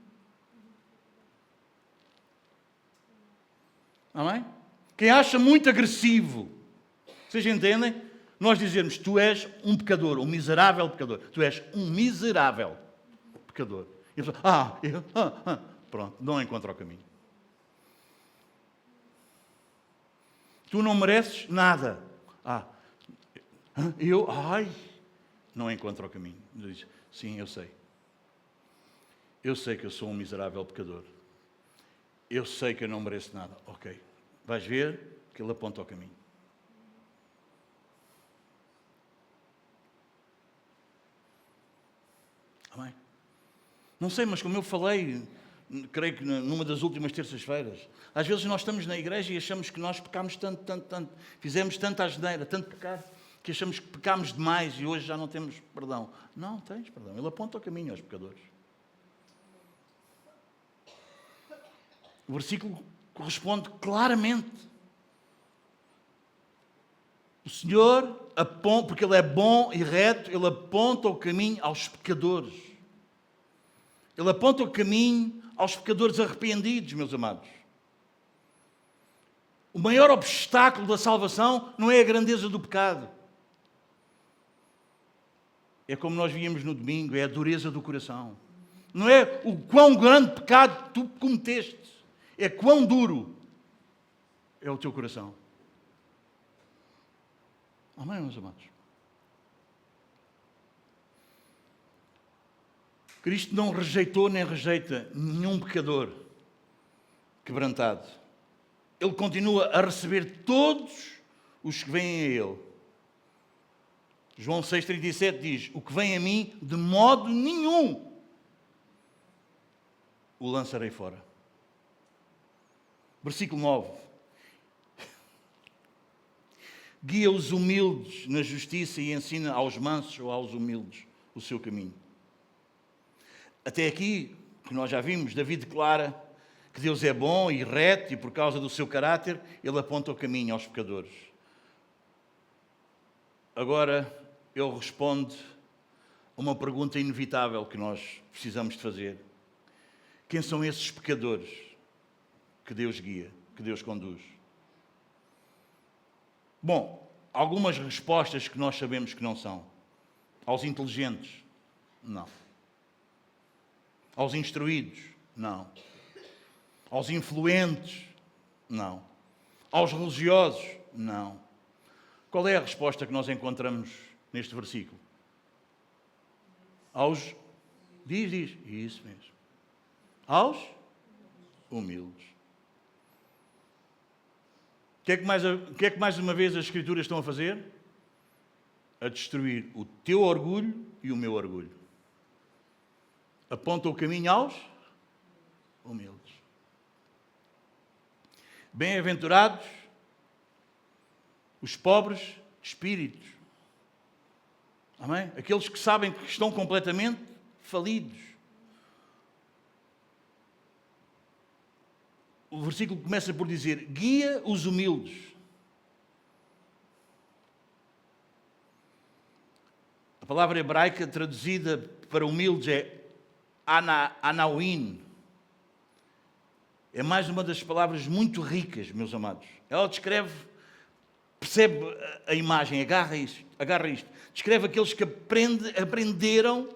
Amém? Quem acha muito agressivo, vocês entendem? Nós dizemos: tu és um pecador, um miserável pecador. Tu és um miserável pecador. E a pessoa, pronto, não encontra o caminho. Tu não mereces nada. Não encontra o caminho. Ele diz, sim, eu sei. Eu sei que eu sou um miserável pecador. Eu sei que eu não mereço nada. Ok, vais ver que ele aponta o caminho. Amém? Não sei, mas como eu falei, creio que numa das últimas terças-feiras, às vezes nós estamos na igreja e achamos que nós pecámos tanto, fizemos tanta asneira, tanto pecado, que achamos que pecámos demais e hoje já não temos perdão. Não tens perdão. Ele aponta o caminho aos pecadores. O versículo corresponde claramente. O Senhor, porque Ele é bom e reto, Ele aponta o caminho aos pecadores. Ele aponta o caminho aos pecadores arrependidos, meus amados. O maior obstáculo da salvação não é a grandeza do pecado. É como nós víamos no domingo, é a dureza do coração. Não é o quão grande pecado tu cometeste, é quão duro é o teu coração. Amém, meus amados? Cristo não rejeitou nem rejeita nenhum pecador quebrantado. Ele continua a receber todos os que vêm a Ele. João 6,37 diz, o que vem a mim, de modo nenhum o lançarei fora. Versículo 9. Guia os humildes na justiça e ensina aos mansos ou aos humildes o seu caminho. Até aqui, que nós já vimos, Davi declara que Deus é bom e reto e por causa do seu caráter, ele aponta o caminho aos pecadores. Agora, ele responde a uma pergunta inevitável que nós precisamos de fazer. Quem são esses pecadores que Deus guia, que Deus conduz? Bom, algumas respostas que nós sabemos que não são. Aos inteligentes, não. Aos instruídos, não. Aos influentes, não. Aos religiosos, não. Qual é a resposta que nós encontramos neste versículo? Aos... Diz. Isso mesmo. Aos humildes. O que é que mais uma vez as Escrituras estão a fazer? A destruir o teu orgulho e o meu orgulho. Aponta o caminho aos humildes. Bem-aventurados os pobres de espíritos. Amém? Aqueles que sabem que estão completamente falidos. O versículo começa por dizer, guia os humildes. A palavra hebraica traduzida para humildes é anauim. É mais uma das palavras muito ricas, meus amados. Ela descreve, percebe a imagem, agarra isto. Descreve aqueles que aprenderam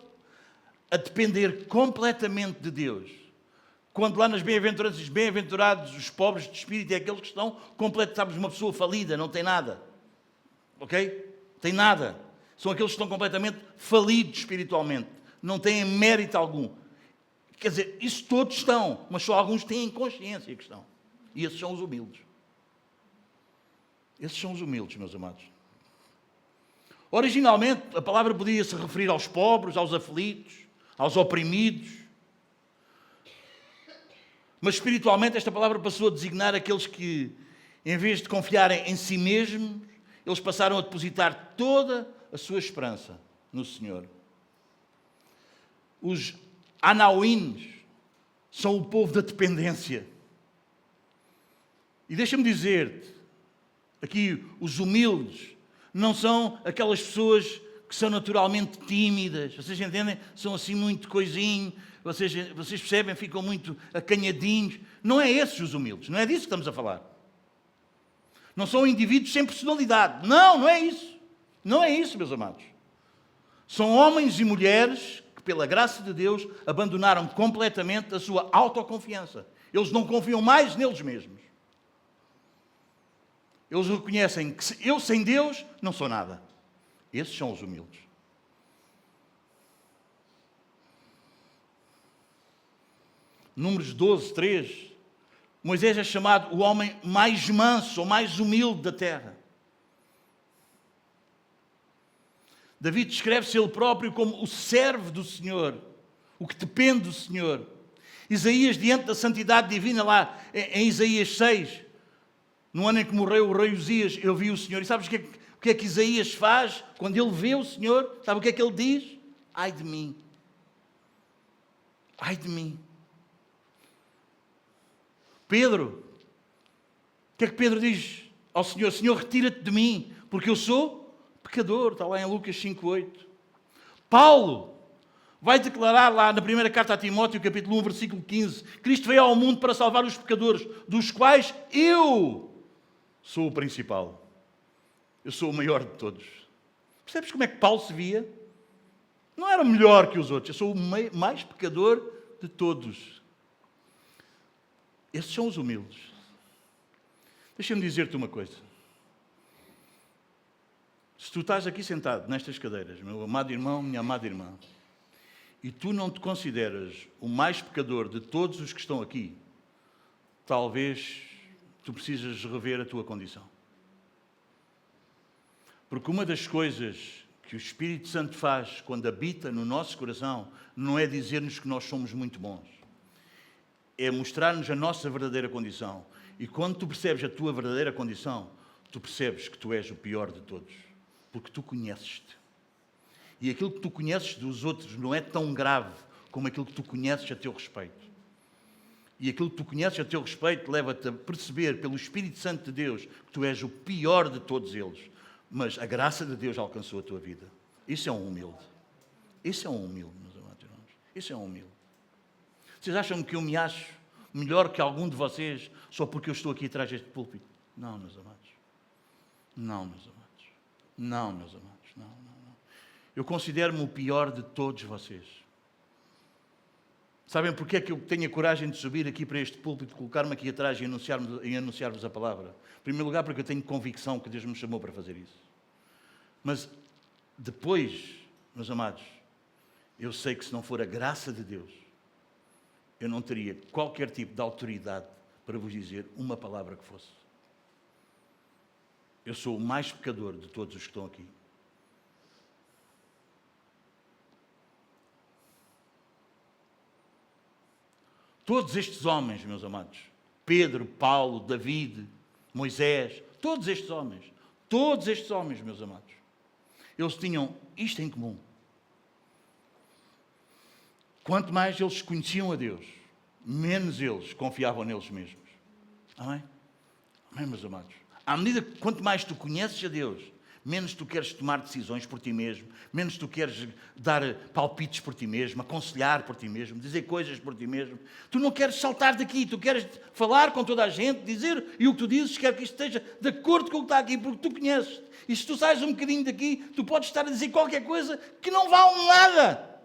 a depender completamente de Deus. Quando lá nas bem-aventuranças diz, bem-aventurados os pobres de espírito, é aqueles que estão completamente, sabes, uma pessoa falida, não tem nada. Ok? Tem nada. São aqueles que estão completamente falidos espiritualmente. Não têm mérito algum. Quer dizer, isso todos estão, mas só alguns têm consciência que estão. E esses são os humildes. Esses são os humildes, meus amados. Originalmente, a palavra podia se referir aos pobres, aos aflitos, aos oprimidos. Mas espiritualmente esta palavra passou a designar aqueles que, em vez de confiarem em si mesmos, eles passaram a depositar toda a sua esperança no Senhor. Os anauíns são o povo da dependência. E deixa-me dizer-te, aqui os humildes não são aquelas pessoas que são naturalmente tímidas. Vocês entendem? São assim muito coisinho. Vocês percebem? Ficam muito acanhadinhos. Não é esses os humildes. Não é disso que estamos a falar. Não são indivíduos sem personalidade. Não é isso. Não é isso, meus amados. São homens e mulheres que pela graça de Deus, abandonaram completamente a sua autoconfiança. Eles não confiam mais neles mesmos. Eles reconhecem que eu sem Deus não sou nada. Esses são os humildes. Números 12, 3. Moisés é chamado o homem mais manso ou mais humilde da terra. Davi descreve-se ele próprio como o servo do Senhor, o que depende do Senhor. Isaías, diante da santidade divina, lá em Isaías 6, no ano em que morreu o rei Uzias, eu vi o Senhor. E sabes o que é que Isaías faz quando ele vê o Senhor? Sabe o que é que ele diz? Ai de mim. Ai de mim. Pedro, o que é que Pedro diz ao Senhor? Senhor, retira-te de mim, porque eu sou pecador. Está lá em Lucas 5:8. Paulo vai declarar lá na primeira carta a Timóteo, capítulo 1, versículo 15, Cristo veio ao mundo para salvar os pecadores, dos quais eu sou o principal. Eu sou o maior de todos. Percebes como é que Paulo se via? Não era melhor que os outros. Eu sou o mais pecador de todos. Esses são os humildes. Deixa-me dizer-te uma coisa. Se tu estás aqui sentado nestas cadeiras, meu amado irmão, minha amada irmã, e tu não te consideras o mais pecador de todos os que estão aqui, talvez tu precisas rever a tua condição. Porque uma das coisas que o Espírito Santo faz quando habita no nosso coração não é dizer-nos que nós somos muito bons. É mostrar-nos a nossa verdadeira condição. E quando tu percebes a tua verdadeira condição, tu percebes que tu és o pior de todos. Porque tu conheces-te. E aquilo que tu conheces dos outros não é tão grave como aquilo que tu conheces a teu respeito. E aquilo que tu conheces a teu respeito leva-te a perceber, pelo Espírito Santo de Deus, que tu és o pior de todos eles. Mas a graça de Deus alcançou a tua vida. Isso é um humilde. Isso é um humilde, meus amados irmãos. Isso é um humilde. Vocês acham que eu me acho melhor que algum de vocês só porque eu estou aqui atrás deste púlpito? Não, meus amados. Não, meus amados. Não, meus amados. Não. Eu considero-me o pior de todos vocês. Sabem porque é que eu tenho a coragem de subir aqui para este púlpito, colocar-me aqui atrás e anunciar-vos a palavra? Em primeiro lugar, porque eu tenho convicção que Deus me chamou para fazer isso. Mas depois, meus amados, eu sei que se não for a graça de Deus, eu não teria qualquer tipo de autoridade para vos dizer uma palavra que fosse. Eu sou o mais pecador de todos os que estão aqui. Todos estes homens, meus amados, Pedro, Paulo, David, Moisés, todos estes homens, meus amados, eles tinham isto em comum. Quanto mais eles conheciam a Deus, menos eles confiavam neles mesmos. Amém? Amém, meus amados? À medida que quanto mais tu conheces a Deus, menos tu queres tomar decisões por ti mesmo, menos tu queres dar palpites por ti mesmo, aconselhar por ti mesmo, dizer coisas por ti mesmo. Tu não queres saltar daqui, tu queres falar com toda a gente, dizer, e o que tu dizes, quer que isto esteja de acordo com o que está aqui, porque tu conheces. E se tu sais um bocadinho daqui, tu podes estar a dizer qualquer coisa que não vale nada.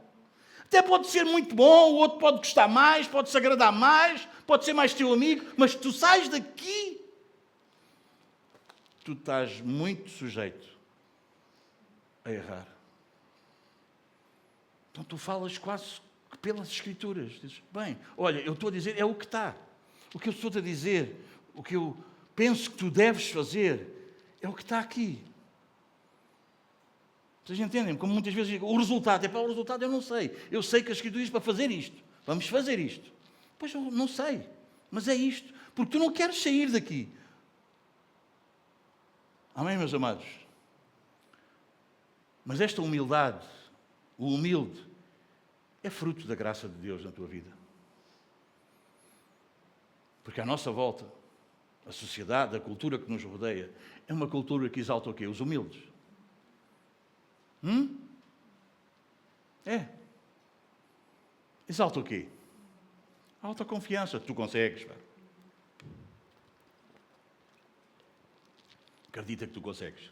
Até pode ser muito bom, o outro pode gostar mais, pode-se agradar mais, pode ser mais teu amigo, mas tu sais daqui, tu estás muito sujeito a errar. Então tu falas quase pelas Escrituras. Dizes, bem, olha, eu estou a dizer, é o que está. O que eu estou a dizer, o que eu penso que tu deves fazer, é o que está aqui. Vocês entendem? Como muitas vezes digo, o resultado, o resultado eu não sei. Eu sei que a Escritura diz para fazer isto. Vamos fazer isto. Pois eu não sei, mas é isto. Porque tu não queres sair daqui. Amém, meus amados? Mas esta humildade, o humilde, é fruto da graça de Deus na tua vida. Porque à nossa volta, a sociedade, a cultura que nos rodeia, é uma cultura que exalta o quê? Os humildes. É. Exalta o quê? A autoconfiança. Tu consegues. Pá. Acredita que tu consegues.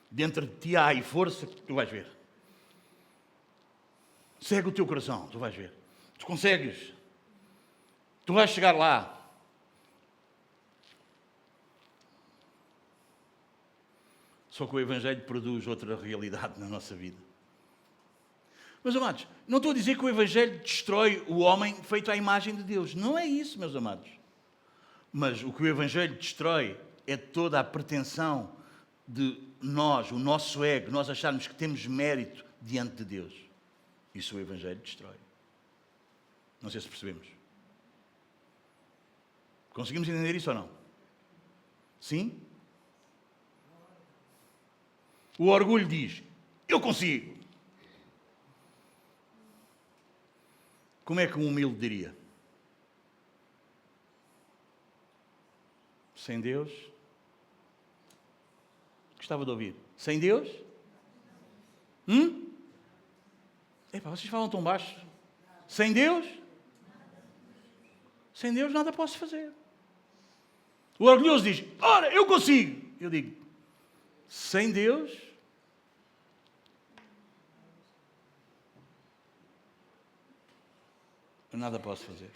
Dentro de ti há aí força que tu vais ver. Segue o teu coração, tu vais ver. Tu consegues. Tu vais chegar lá. Só que o Evangelho produz outra realidade na nossa vida. Meus amados, não estou a dizer que o Evangelho destrói o homem feito à imagem de Deus. Não é isso, meus amados. Mas o que o Evangelho destrói é toda a pretensão de nós, o nosso ego, nós acharmos que temos mérito diante de Deus. Isso o Evangelho destrói. Não sei se percebemos. Conseguimos entender isso ou não? Sim? O orgulho diz, eu consigo. Como é que um humilde diria? Sem Deus? Gostava de ouvir. Sem Deus? Epá, vocês falam tão baixo. Sem Deus? Sem Deus nada posso fazer. O orgulhoso diz, ora, eu consigo. Eu digo, sem Deus? Eu nada posso fazer.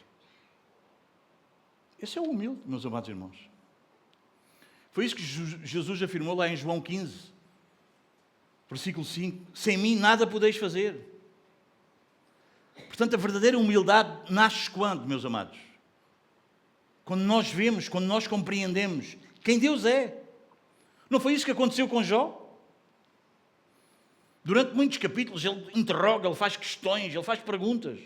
Esse é o humilde, meus amados irmãos. Foi isso que Jesus afirmou lá em João 15, versículo 5. Sem mim nada podeis fazer. Portanto, a verdadeira humildade nasce quando, meus amados? Quando nós vemos, quando nós compreendemos quem Deus é. Não foi isso que aconteceu com Jó? Durante muitos capítulos ele interroga, ele faz questões, ele faz perguntas.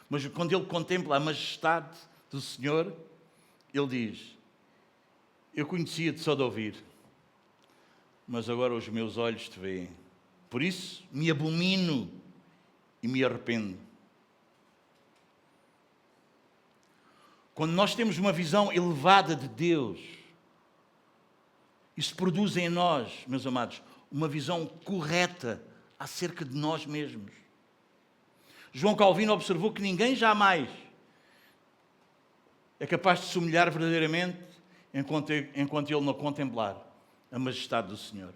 Mas quando ele contempla a majestade do Senhor, ele diz, eu conhecia-te só de ouvir, mas agora os meus olhos te veem. Por isso me abomino e me arrependo. Quando nós temos uma visão elevada de Deus, isso produz em nós, meus amados, uma visão correta acerca de nós mesmos. João Calvino observou que ninguém jamais é capaz de se humilhar verdadeiramente enquanto ele não contemplar a majestade do Senhor.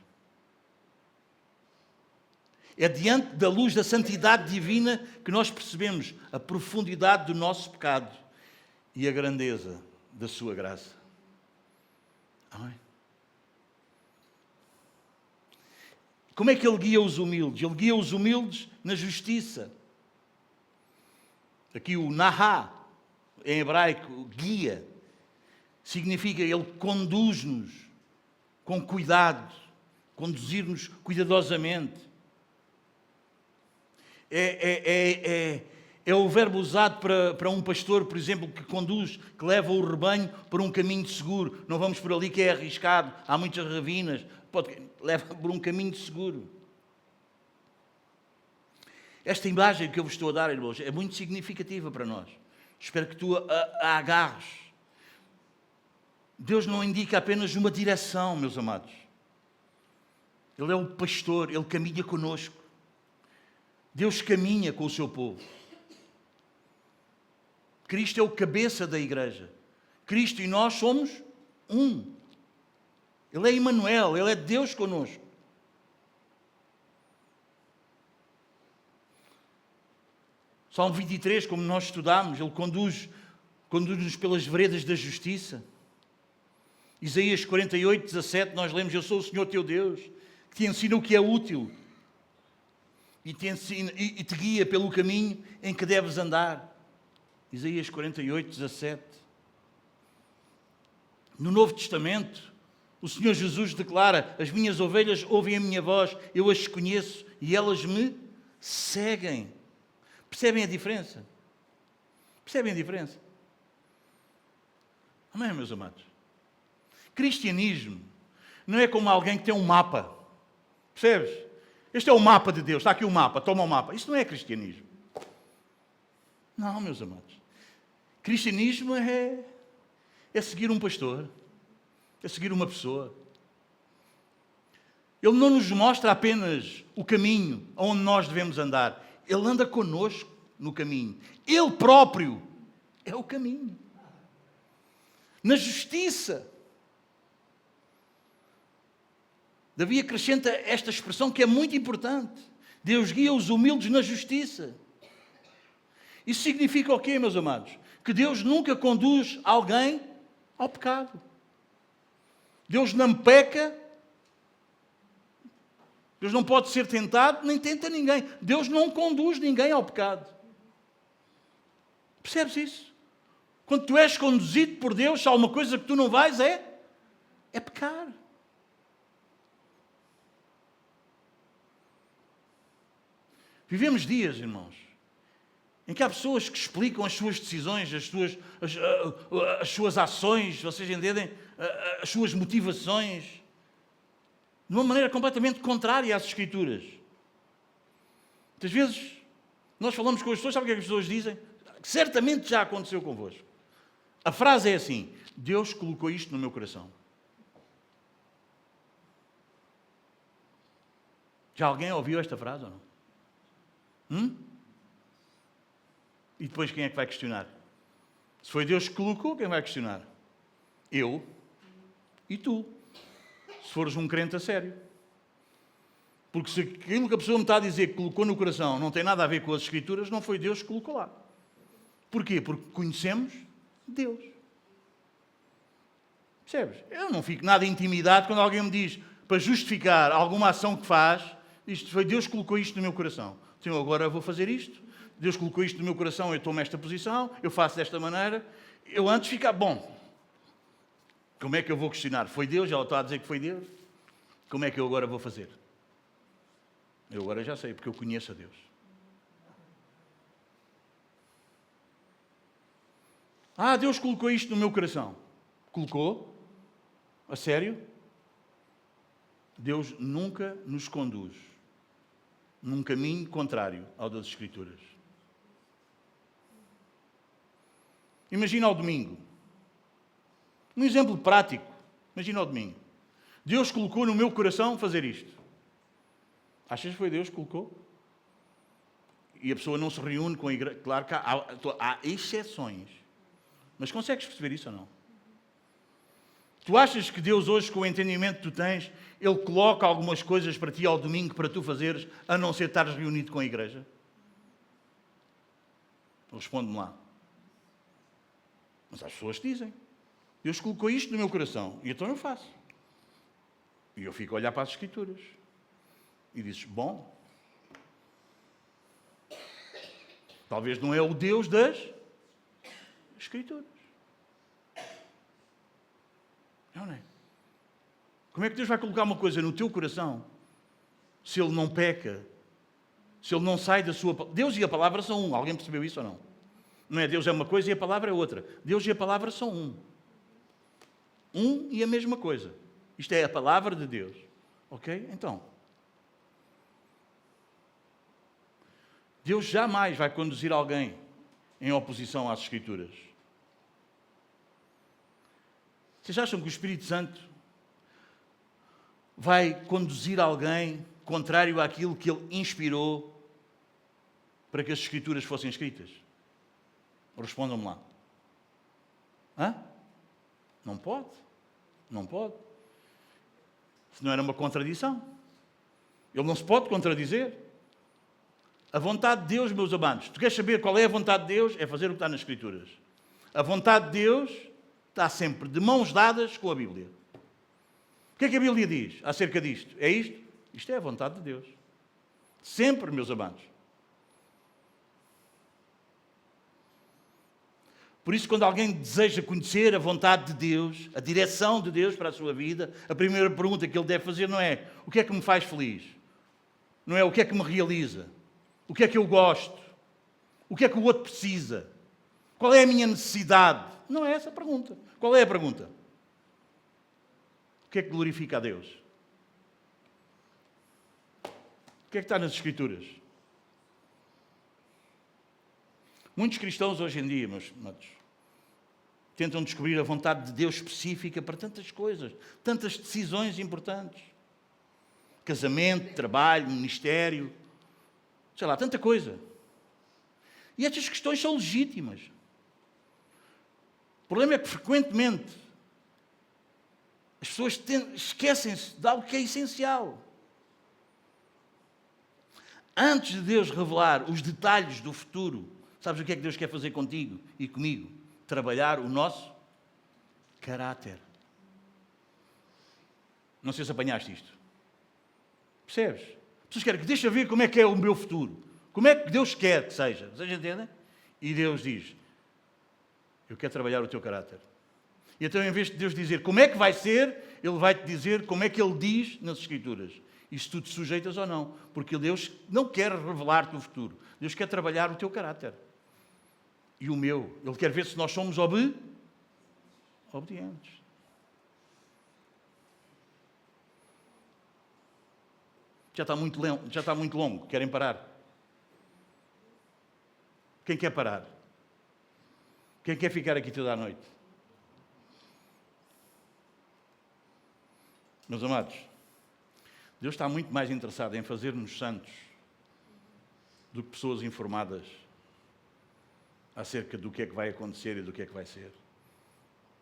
É diante da luz da santidade divina que nós percebemos a profundidade do nosso pecado e a grandeza da sua graça. Amém? Como é que ele guia os humildes? Ele guia os humildes na justiça. Aqui o Nahá, em hebraico, guia, significa ele conduz-nos com cuidado, conduzir-nos cuidadosamente. É o verbo usado para um pastor, por exemplo, que conduz, que leva o rebanho por um caminho seguro. Não vamos por ali que é arriscado, há muitas ravinas, leva por um caminho seguro. Esta imagem que eu vos estou a dar, irmãos, é muito significativa para nós. Espero que tu a agarres. Deus não indica apenas uma direção, meus amados. Ele é o pastor, Ele caminha conosco. Deus caminha com o seu povo. Cristo é o cabeça da igreja. Cristo e nós somos um. Ele é Emmanuel, Ele é Deus conosco. Salmo 23, como nós estudámos, Ele conduz-nos pelas veredas da justiça. Isaías 48, 17, nós lemos, eu sou o Senhor teu Deus, que te ensina o que é útil e te guia pelo caminho em que deves andar. Isaías 48, 17. No Novo Testamento, o Senhor Jesus declara, as minhas ovelhas ouvem a minha voz, eu as conheço e elas me seguem. Percebem a diferença? Percebem a diferença? Amém, meus amados? Cristianismo não é como alguém que tem um mapa. Percebes? Este é o mapa de Deus. Está aqui o mapa. Toma o mapa. Isso não é cristianismo. Não, meus amados. Cristianismo é seguir um pastor. É seguir uma pessoa. Ele não nos mostra apenas o caminho aonde nós devemos andar. Ele anda conosco no caminho. Ele próprio é o caminho. Na justiça. Davi acrescenta esta expressão que é muito importante. Deus guia os humildes na justiça. Isso significa o quê, meus amados? Que Deus nunca conduz alguém ao pecado. Deus não peca, Deus não pode ser tentado, nem tenta ninguém. Deus não conduz ninguém ao pecado. Percebes isso? Quando tu és conduzido por Deus, se há uma coisa que tu não vais, é pecar. Vivemos dias, irmãos, em que há pessoas que explicam as suas decisões, as suas ações, vocês entendem? As suas motivações, de uma maneira completamente contrária às Escrituras. Muitas vezes, nós falamos com as pessoas, sabe o que é que as pessoas dizem? Certamente já aconteceu convosco. A frase é assim: Deus colocou isto no meu coração. Já alguém ouviu esta frase ou não? E depois quem é que vai questionar? Se foi Deus que colocou, quem vai questionar? Eu e tu. Se fores um crente a sério. Porque se aquilo que a pessoa me está a dizer que colocou no coração não tem nada a ver com as Escrituras, não foi Deus que colocou lá. Porquê? Porque conhecemos Deus. Percebes? Eu não fico nada intimidado quando alguém me diz, para justificar alguma ação que faz, isto foi Deus que colocou isto no meu coração. Então agora eu vou fazer isto. Deus colocou isto no meu coração, eu tomo esta posição, eu faço desta maneira. Eu antes ficava, bom, como é que eu vou questionar? Foi Deus? Ela está a dizer que foi Deus? Como é que eu agora vou fazer? Eu agora já sei, porque eu conheço a Deus. Deus colocou isto no meu coração. Colocou? A sério? Deus nunca nos conduz num caminho contrário ao das Escrituras. Imagina ao domingo. Um exemplo prático. Imagina ao domingo. Deus colocou no meu coração fazer isto. Achas que foi Deus que colocou? E a pessoa não se reúne com a igreja. Claro que há exceções. Mas consegues perceber isso ou não? Tu achas que Deus hoje, com o entendimento que tu tens, Ele coloca algumas coisas para ti ao domingo para tu fazeres, a não ser estares reunido com a igreja? Responde-me lá. Mas há pessoas que dizem, Deus colocou isto no meu coração, e então eu faço. E eu fico a olhar para as Escrituras. E dizes, bom, talvez não é o Deus das Escrituras. Não é? Como é que Deus vai colocar uma coisa no teu coração se Ele não peca, se Ele não sai da sua... Deus e a palavra são um. Alguém percebeu isso ou não? Não é Deus é uma coisa e a palavra é outra. Deus e a palavra são um. Um e a mesma coisa. Isto é a palavra de Deus. Ok? Então, Deus jamais vai conduzir alguém em oposição às Escrituras. Vocês acham que o Espírito Santo vai conduzir alguém contrário àquilo que Ele inspirou para que as Escrituras fossem escritas? Respondam-me lá. Não pode. Não pode. Se não era uma contradição. Ele não se pode contradizer. A vontade de Deus, meus amados, tu queres saber qual é a vontade de Deus? É fazer o que está nas Escrituras. A vontade de Deus está sempre de mãos dadas com a Bíblia. O que é que a Bíblia diz acerca disto? É isto? Isto é a vontade de Deus. Sempre, meus amados. Por isso, quando alguém deseja conhecer a vontade de Deus, a direção de Deus para a sua vida, a primeira pergunta que ele deve fazer não é o que é que me faz feliz? Não é o que é que me realiza? O que é que eu gosto? O que é que o outro precisa? Qual é a minha necessidade? Não é essa a pergunta. Qual é a pergunta? O que é que glorifica a Deus? O que é que está nas Escrituras? Muitos cristãos hoje em dia, meus amados, tentam descobrir a vontade de Deus específica para tantas coisas, tantas decisões importantes. Casamento, trabalho, ministério, sei lá, tanta coisa. E estas questões são legítimas. O problema é que, frequentemente, as pessoas esquecem-se de algo que é essencial. Antes de Deus revelar os detalhes do futuro, Sabes o que é que Deus quer fazer contigo e comigo? Trabalhar o nosso caráter. Não sei se apanhaste isto. Percebes? As pessoas querem que deixa ver como é que é o meu futuro. Como é que Deus quer que seja. Vocês entendem? E Deus diz, eu quero trabalhar o teu caráter. E então, em vez de Deus dizer como é que vai ser, Ele vai-te dizer como é que Ele diz nas Escrituras. E se tu te sujeitas ou não. Porque Deus não quer revelar-te o futuro. Deus quer trabalhar o teu caráter. E o meu. Ele quer ver se nós somos obedientes. Já está muito longo. Querem parar? Quem quer parar? Quem quer ficar aqui toda a noite? Meus amados, Deus está muito mais interessado em fazer-nos santos do que pessoas informadas acerca do que é que vai acontecer e do que é que vai ser.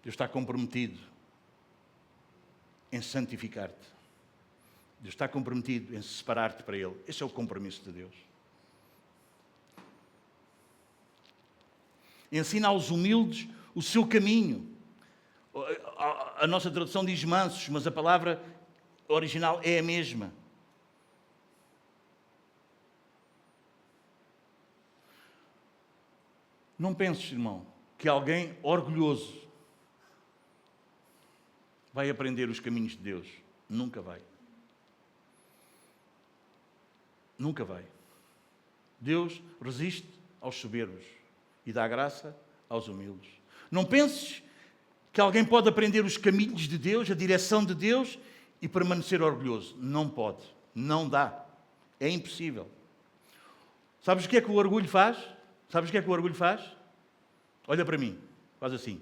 Deus está comprometido em santificar-te. Deus está comprometido em separar-te para Ele. Esse é o compromisso de Deus. Ensina aos humildes o seu caminho. A nossa tradução diz mansos, mas a palavra original é a mesma. Não penses, irmão, que alguém orgulhoso vai aprender os caminhos de Deus. Nunca vai. Nunca vai. Deus resiste aos soberbos e dá graça aos humildes. Não penses que alguém pode aprender os caminhos de Deus, a direção de Deus e permanecer orgulhoso. Não pode. Não dá. É impossível. Sabes o que é que o orgulho faz? Sabes o que é que o orgulho faz? Olha para mim. Faz assim.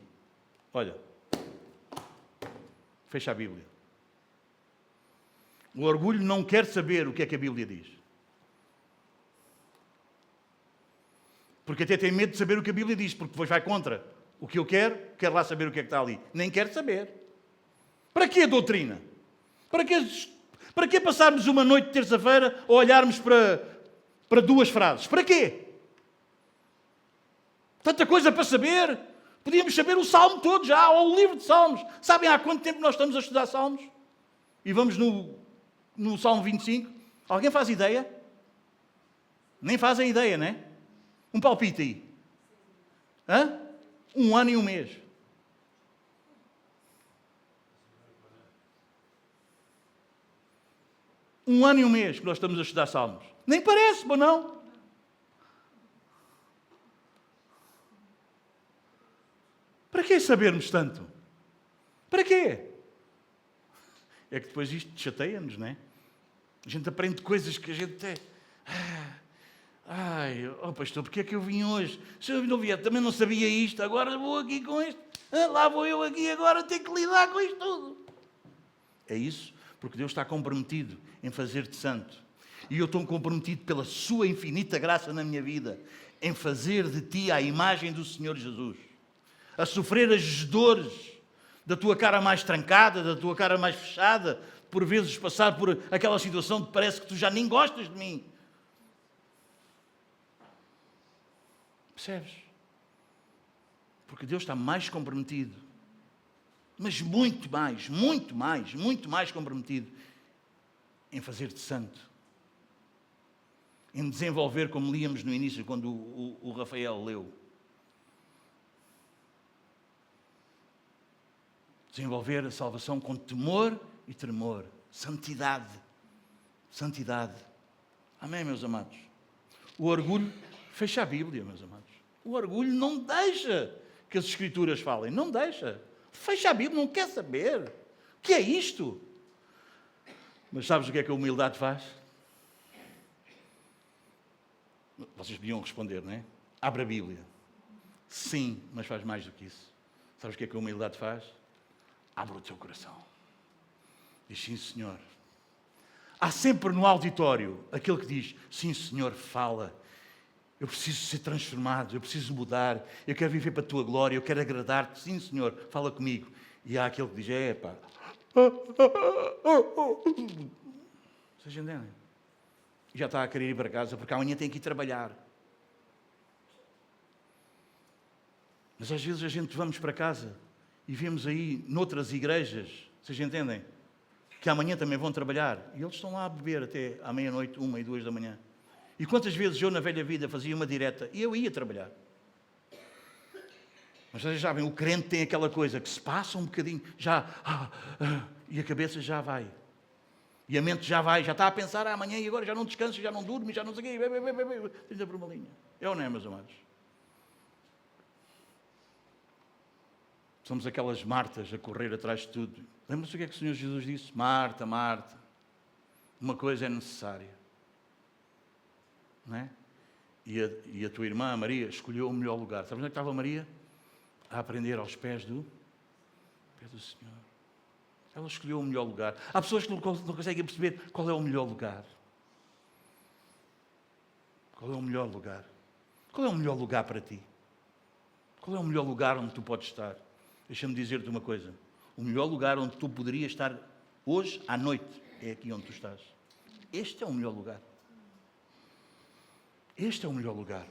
Olha. Fecha a Bíblia. O orgulho não quer saber o que é que a Bíblia diz. Porque até tem medo de saber o que a Bíblia diz, porque depois vai contra o que eu quero lá saber o que é que está ali. Nem quero saber. Para que a doutrina? Para que passarmos uma noite de terça-feira a olharmos para duas frases? Para quê? Tanta coisa para saber. Podíamos saber o Salmo todo já, ou o livro de Salmos. Sabem há quanto tempo nós estamos a estudar Salmos? E vamos no Salmo 25. Alguém faz ideia? Nem fazem ideia, não é? Um palpite aí. Hã? 1 ano e 1 mês. Um ano e 1 mês que nós estamos a estudar Salmos. Nem parece, bom não? Para que sabermos tanto? Para quê? É que depois isto chateia-nos, não é? A gente aprende coisas que a gente até... pastor, porque é que eu vim hoje? Se eu não vier, também não sabia isto, agora vou aqui com isto. Lá vou eu aqui agora ter que lidar com isto tudo. É isso, porque Deus está comprometido em fazer-te santo. E eu estou comprometido pela sua infinita graça na minha vida, em fazer de ti a imagem do Senhor Jesus. A sofrer as dores da tua cara mais trancada, da tua cara mais fechada, por vezes passar por aquela situação que parece que tu já nem gostas de mim. Percebes? Porque Deus está mais comprometido, mas muito mais comprometido em fazer-te santo, em desenvolver, como líamos no início, quando o Rafael leu, desenvolver a salvação com temor e tremor, santidade. Amém, meus amados? O orgulho fecha a Bíblia, meus amados. O orgulho não deixa que as Escrituras falem. Não deixa. Fecha a Bíblia, não quer saber. O que é isto? Mas sabes o que é que a humildade faz? Vocês podiam responder, não é? Abre a Bíblia. Sim, mas faz mais do que isso. Sabes o que é que a humildade faz? Abre o teu coração. Diz, sim, Senhor. Há sempre no auditório aquele que diz, sim, Senhor, fala. Eu preciso ser transformado, eu preciso mudar, eu quero viver para a tua glória, eu quero agradar-te. Sim, Senhor, fala comigo. E há aquele que diz, Vocês entendem? Já está a querer ir para casa, porque amanhã tem que ir trabalhar. Mas às vezes a gente vamos para casa e vemos aí, noutras igrejas, vocês entendem? Que amanhã também vão trabalhar. E eles estão lá a beber até à meia-noite, 1 e 2 da manhã. E quantas vezes eu, na velha vida, fazia uma direta e eu ia trabalhar. Mas vocês sabem, o crente tem aquela coisa que se passa um bocadinho, e a cabeça já vai. E a mente já vai, já está a pensar amanhã e agora já não descansa, já não dorme, já não sei o quê. Tenta por uma linha. É ou não é, meus amados? Somos aquelas Martas a correr atrás de tudo. Lembra-se o que é que o Senhor Jesus disse? Marta, Marta, uma coisa é necessária. Não é? E a tua irmã, a Maria, escolheu o melhor lugar. Sabes onde é que estava a Maria? A aprender aos pés do Senhor. Ela escolheu o melhor lugar. Há pessoas que não conseguem perceber qual é o melhor lugar. Qual é o melhor lugar? Qual é o melhor lugar para ti? Qual é o melhor lugar onde tu podes estar? Deixa-me dizer-te uma coisa. O melhor lugar onde tu poderias estar hoje à noite é aqui onde tu estás. Este é o melhor lugar. Este é o melhor lugar.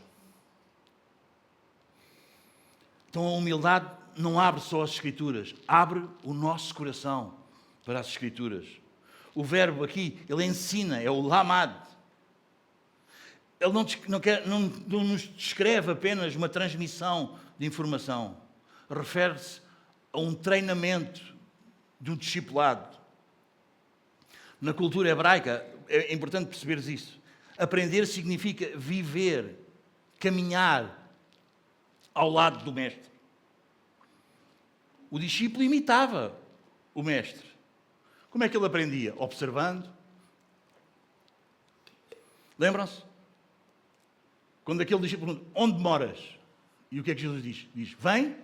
Então a humildade não abre só as Escrituras, abre o nosso coração para as Escrituras. O verbo aqui, ele ensina, é o lamad. Ele não nos descreve apenas uma transmissão de informação. Refere-se a um treinamento de um discipulado. Na cultura hebraica, é importante perceberes isso. Aprender significa viver, caminhar ao lado do mestre. O discípulo imitava o mestre. Como é que ele aprendia? Observando. Lembram-se? Quando aquele discípulo pergunta, onde moras? E o que é que Jesus diz? Diz, vem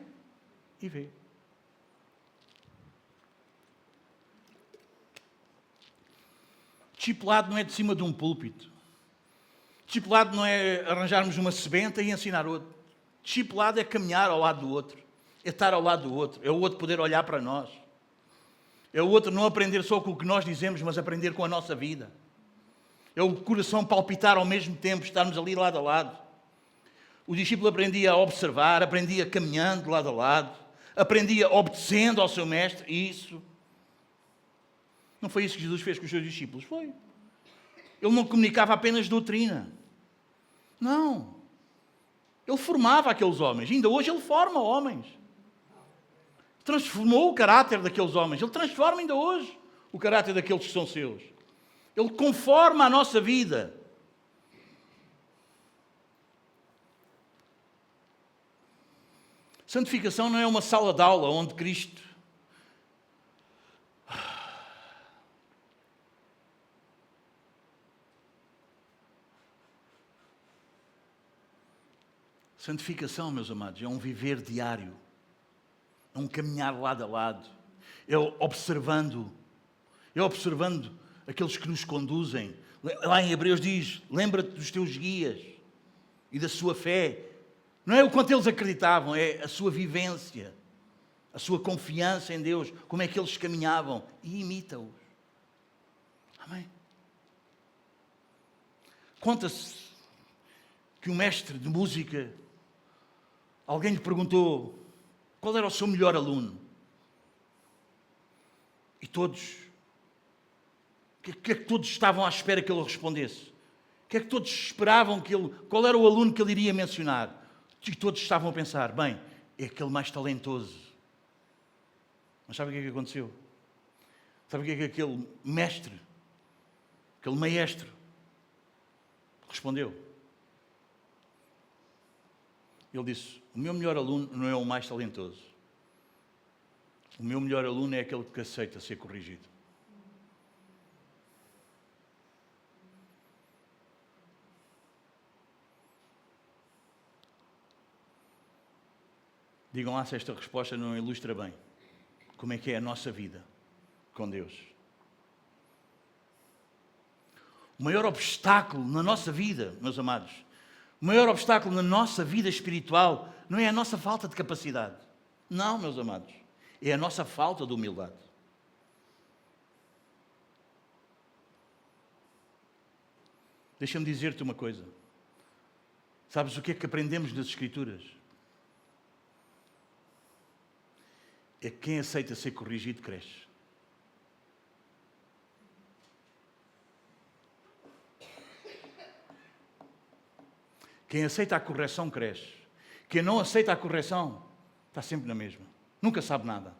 e vê. Discipulado não é de cima de um púlpito. Discipulado não é arranjarmos uma sebenta e ensinar outro. Discipulado é caminhar ao lado do outro. É estar ao lado do outro. É o outro poder olhar para nós. É o outro não aprender só com o que nós dizemos, mas aprender com a nossa vida. É o coração palpitar ao mesmo tempo, estarmos ali lado a lado. O discípulo aprendia a observar, aprendia caminhando lado a lado, aprendia obedecendo ao seu mestre. Isso. Não foi isso que Jesus fez com os seus discípulos? Foi. Ele não comunicava apenas doutrina. Não. Ele formava aqueles homens. Ainda hoje ele forma homens. Transformou o caráter daqueles homens. Ele transforma ainda hoje o caráter daqueles que são seus. Ele conforma a nossa vida. Santificação não é uma sala de aula onde Cristo santificação, meus amados, é um viver diário. É um caminhar lado a lado. É observando aqueles que nos conduzem. Lá em Hebreus diz, lembra-te dos teus guias e da sua fé. Não é o quanto eles acreditavam, é a sua vivência, a sua confiança em Deus, como é que eles caminhavam, e imita-os. Amém? Conta-se que o mestre de música, alguém lhe perguntou qual era o seu melhor aluno. E todos, o que é que todos estavam à espera que ele respondesse? O que é que todos esperavam que ele, qual era o aluno que ele iria mencionar? E todos estavam a pensar, bem, é aquele mais talentoso. Mas sabe o que é que aconteceu? Sabe o que é que aquele mestre, aquele maestro, respondeu? Ele disse, o meu melhor aluno não é o mais talentoso. O meu melhor aluno é aquele que aceita ser corrigido. Digam lá se esta resposta não ilustra bem como é que é a nossa vida com Deus. O maior obstáculo na nossa vida, meus amados, o maior obstáculo na nossa vida espiritual não é a nossa falta de capacidade. Não, meus amados, é a nossa falta de humildade. Deixa-me dizer-te uma coisa. Sabes o que é que aprendemos nas Escrituras? é que quem aceita ser corrigido cresce. Quem aceita a correção cresce. Quem não aceita a correção está sempre na mesma. Nunca sabe nada.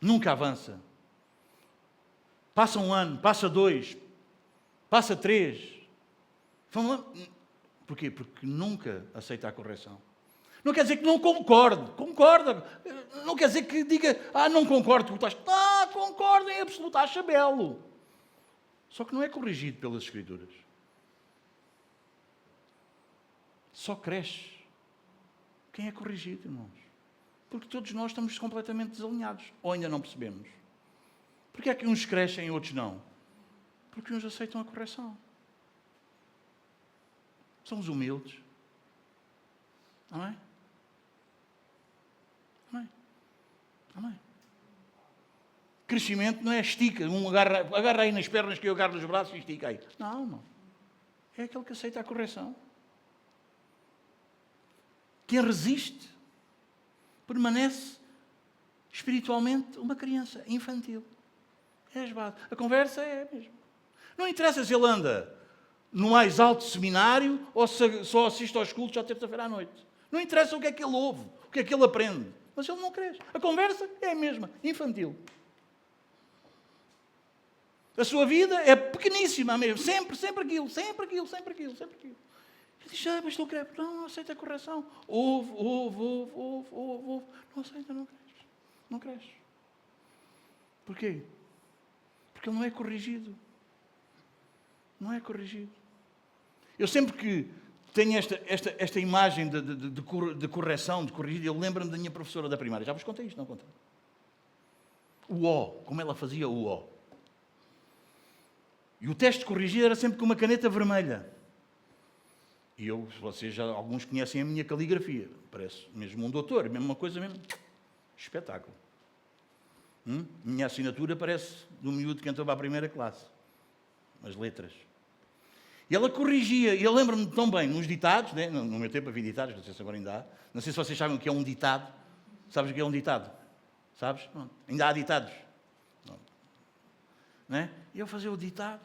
Nunca avança. Passa um ano, passa 2, passa 3. Porquê? Porque nunca aceita a correção. Não quer dizer que não concorde. Concorda. Não quer dizer que diga, não concordo com o que estás. Concorda em absoluto, acha belo. Só que não é corrigido pelas Escrituras. Só cresce quem é corrigido, irmãos. Porque todos nós estamos completamente desalinhados. Ou ainda não percebemos. Porquê é que uns crescem e outros não? Porque uns aceitam a correção. Somos humildes. Amém? Amém? Amém? Crescimento não é estica. Um agarra aí nas pernas que eu agarro nos braços e estica aí. Não. É aquele que aceita a correção. Quem resiste permanece espiritualmente uma criança infantil. É as bases. A conversa é a mesma. Não interessa se ele anda no mais alto seminário ou se só assiste aos cultos à terça-feira à noite. Não interessa o que é que ele ouve, o que é que ele aprende. Mas ele não cresce. A conversa é a mesma, infantil. A sua vida é pequeníssima mesmo. Sempre aquilo. Ele diz, mas estou crendo. Não aceita a correção. Ouve. Não aceita, não cresce. Porquê? Porque ele não é corrigido. Não é corrigido. Eu sempre que tenho esta imagem de correção, de corrigir, eu lembro-me da minha professora da primária. Já vos contei isto, não contei? O O, como ela fazia o O. E o teste de corrigir era sempre com uma caneta vermelha. E vocês já alguns conhecem a minha caligrafia. Parece mesmo um doutor, mesmo uma coisa mesmo. Espetáculo. Minha assinatura parece do miúdo que entrou para a primeira classe. As letras. E ela corrigia. E eu lembro-me tão bem, nos ditados, né? No meu tempo havia ditados, não sei se agora ainda há. Não sei se vocês sabem o que é um ditado. Sabes o que é um ditado? Sabes? Pronto. Ainda há ditados. Né? E eu fazia o ditado.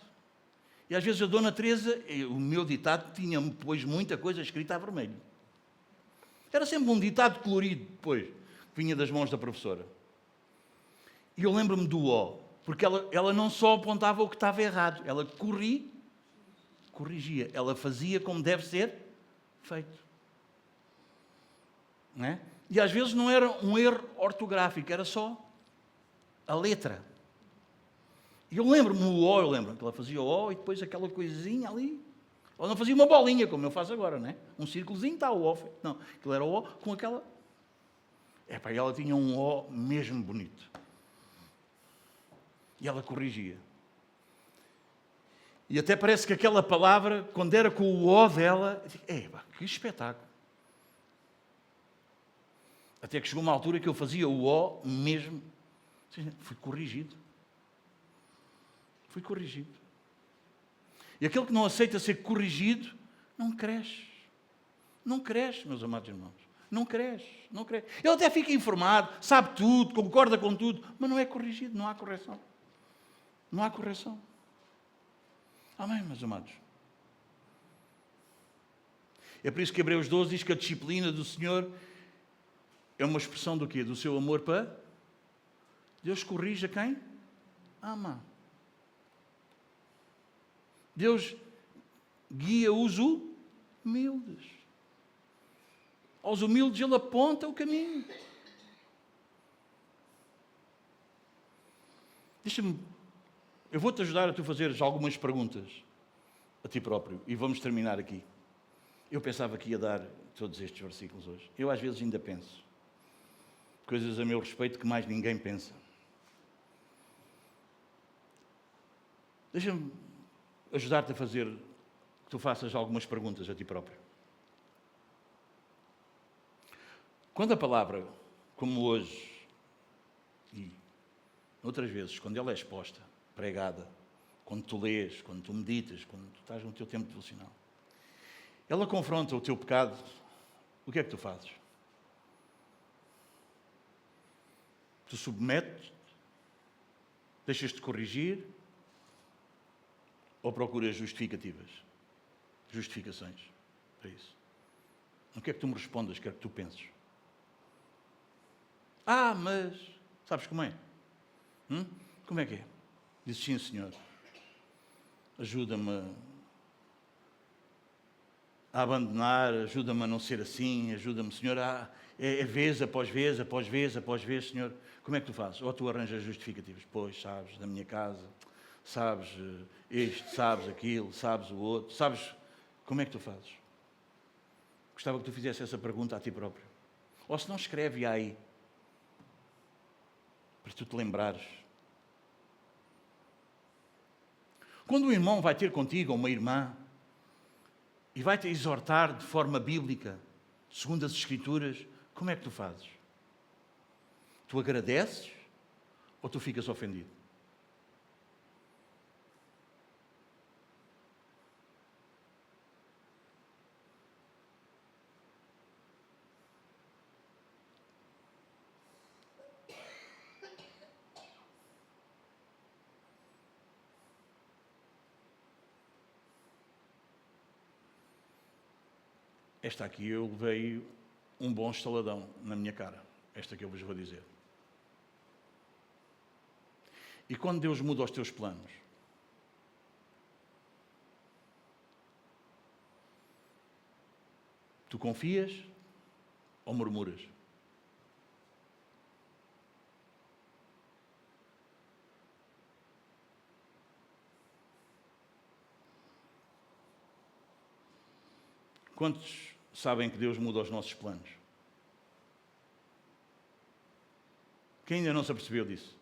E às vezes a Dona Teresa, o meu ditado tinha depois muita coisa escrita a vermelho. Era sempre um ditado colorido depois, que vinha das mãos da professora. E eu lembro-me do O, porque ela não só apontava o que estava errado, ela corrigia, ela fazia como deve ser feito. Não é? E às vezes não era um erro ortográfico, era só a letra. E eu lembro-me o O, que ela fazia o O e depois aquela coisinha ali. Ou não fazia uma bolinha, como eu faço agora, não é? Um círculozinho está o O. Não, aquilo era o O com aquela... ela tinha um O mesmo bonito. E ela corrigia. E até parece que aquela palavra, quando era com o O dela, que espetáculo. Até que chegou uma altura que eu fazia o O mesmo. Fui corrigido. Fui corrigido. E aquele que não aceita ser corrigido, não cresce. Não cresce, meus amados irmãos. Não cresce. Ele até fica informado, sabe tudo, concorda com tudo, mas não é corrigido, não há correção. Não há correção. Amém, meus amados? É por isso que Hebreus 12 diz que a disciplina do Senhor é uma expressão do quê? Do seu amor para... Deus corrige a quem? Ama. Deus guia os humildes. Aos humildes Ele aponta o caminho. Eu vou-te ajudar a tu fazeres algumas perguntas a ti próprio e vamos terminar aqui. Eu pensava que ia dar todos estes versículos hoje. Eu às vezes ainda penso coisas a meu respeito que mais ninguém pensa. Deixa-me ajudar-te a fazer que tu faças algumas perguntas a ti próprio. Quando a palavra, como hoje, e outras vezes, quando ela é exposta, pregada, quando tu lês, quando tu meditas, quando tu estás no teu tempo devocional, ela confronta o teu pecado, o que é que tu fazes? Tu submetes, deixas-te corrigir ou procuras justificativas, justificações para isso? Não quero que tu me respondas, quero que tu penses. Mas sabes como é? Como é que é? Dizes, sim, Senhor. Ajuda-me a abandonar, ajuda-me a não ser assim, ajuda-me, Senhor, é vez após vez, após vez, após vez, Senhor. Como é que tu fazes? Ou tu arranjas justificativas? Pois, sabes, da minha casa, sabes isto, sabes aquilo, sabes o outro, sabes... Como é que tu fazes? Gostava que tu fizesse essa pergunta a ti próprio. Ou se não, escreve aí, para tu te lembrares. Quando um irmão vai ter contigo, ou uma irmã, e vai-te exortar de forma bíblica, segundo as Escrituras, como é que tu fazes? Tu agradeces ou tu ficas ofendido? Esta aqui eu levei um bom estaladão na minha cara. Esta que eu vos vou dizer. E quando Deus muda os teus planos? Tu confias ou murmuras? Quantos sabem que Deus muda os nossos planos? Quem ainda não se apercebeu disso?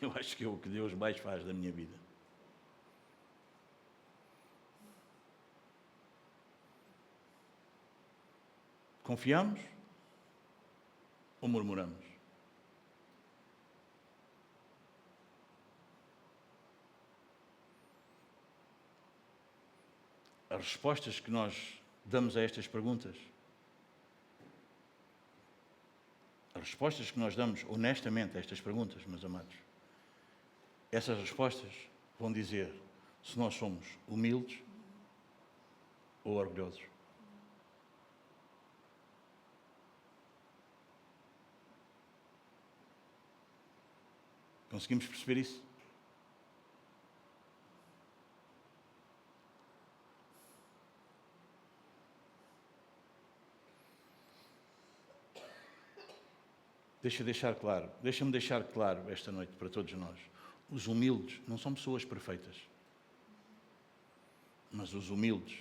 Eu acho que é o que Deus mais faz da minha vida. Confiamos ou murmuramos? As respostas que nós damos a estas perguntas, as respostas que nós damos honestamente a estas perguntas, meus amados, essas respostas vão dizer se nós somos humildes ou orgulhosos. Conseguimos perceber isso? Deixa-me deixar claro esta noite para todos nós. Os humildes não são pessoas perfeitas, mas os humildes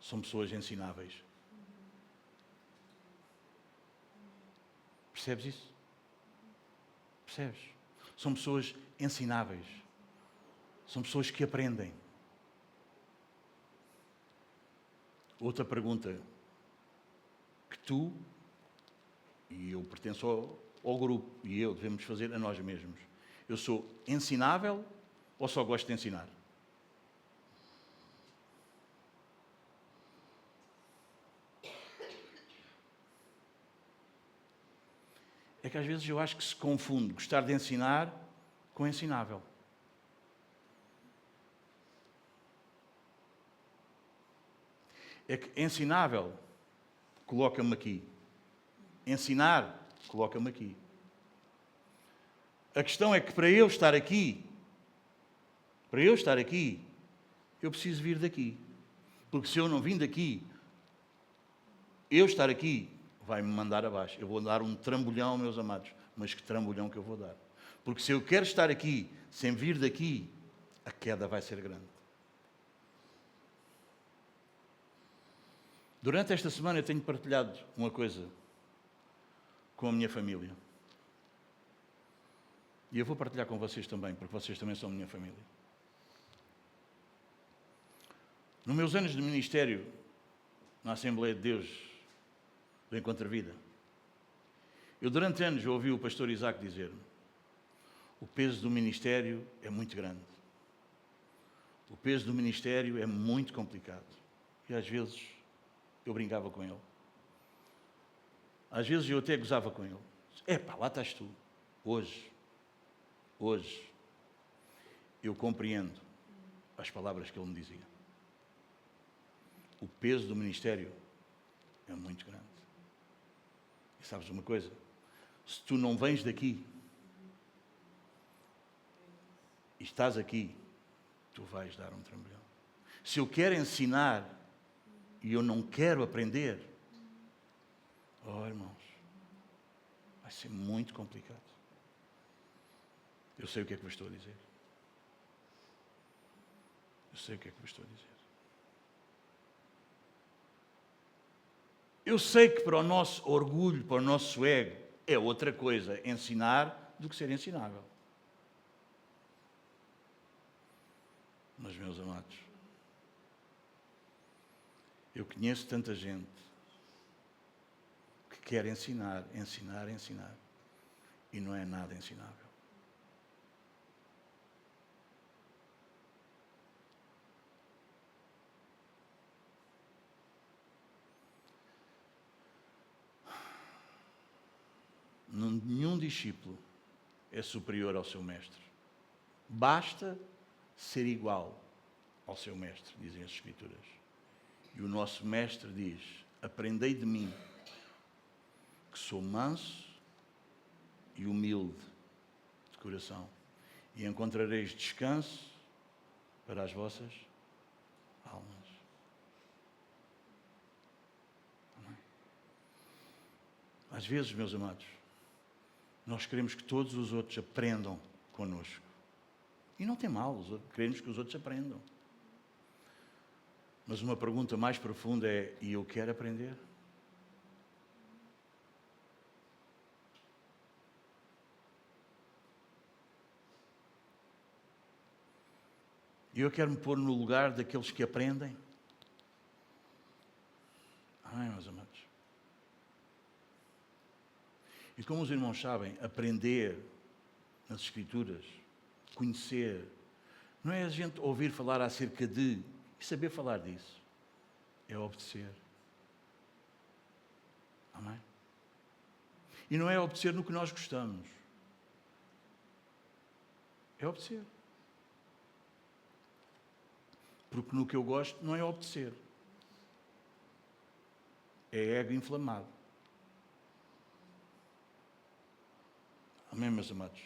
são pessoas ensináveis. Percebes isso? Percebes? São pessoas ensináveis. São pessoas que aprendem. Outra pergunta que tu e eu pertenço ao grupo e eu devemos fazer a nós mesmos. Eu sou ensinável ou só gosto de ensinar? É que às vezes eu acho que se confunde gostar de ensinar com ensinável. É que ensinável coloca-me aqui. Ensinar coloca-me aqui. A questão é que para eu estar aqui, eu preciso vir daqui. Porque se eu não vim daqui, eu estar aqui vai-me mandar abaixo. Eu vou dar um trambolhão, meus amados. Mas que trambolhão que eu vou dar. Porque se eu quero estar aqui sem vir daqui, a queda vai ser grande. Durante esta semana eu tenho partilhado uma coisa com a minha família. E eu vou partilhar com vocês também, porque vocês também são minha família. Nos meus anos de ministério, na Assembleia de Deus do Encontro Vida, eu durante anos ouvi o pastor Isaac dizer: o peso do ministério é muito grande. O peso do ministério é muito complicado. E às vezes eu brincava com ele. Às vezes eu até gozava com ele. Epá, lá estás tu. Hoje, eu compreendo as palavras que ele me dizia. O peso do ministério é muito grande. E sabes uma coisa? Se tu não vens daqui e estás aqui, tu vais dar um trambolhão. Se eu quero ensinar e eu não quero aprender, oh irmãos, vai ser muito complicado. Eu sei o que é que vos estou a dizer. Eu sei o que é que vos estou a dizer. Eu sei que para o nosso orgulho, para o nosso ego, é outra coisa ensinar do que ser ensinável. Mas, meus amados, eu conheço tanta gente que quer ensinar, e não é nada ensinável. Nenhum discípulo é superior ao seu mestre. Basta ser igual ao seu mestre, dizem as Escrituras. E o nosso mestre diz: aprendei de mim, que sou manso e humilde de coração, e encontrareis descanso para as vossas almas. Amém? Às vezes, meus amados, nós queremos que todos os outros aprendam connosco. E não tem mal, queremos que os outros aprendam. Mas uma pergunta mais profunda é: e eu quero aprender? E eu quero me pôr no lugar daqueles que aprendem? Amém, meus amados? E como os irmãos sabem, aprender nas Escrituras, conhecer, não é a gente ouvir falar acerca de e saber falar disso. É obedecer. Amém? E não é obedecer no que nós gostamos. É obedecer. Porque no que eu gosto não é obedecer. É ego inflamado. Amém, meus amados?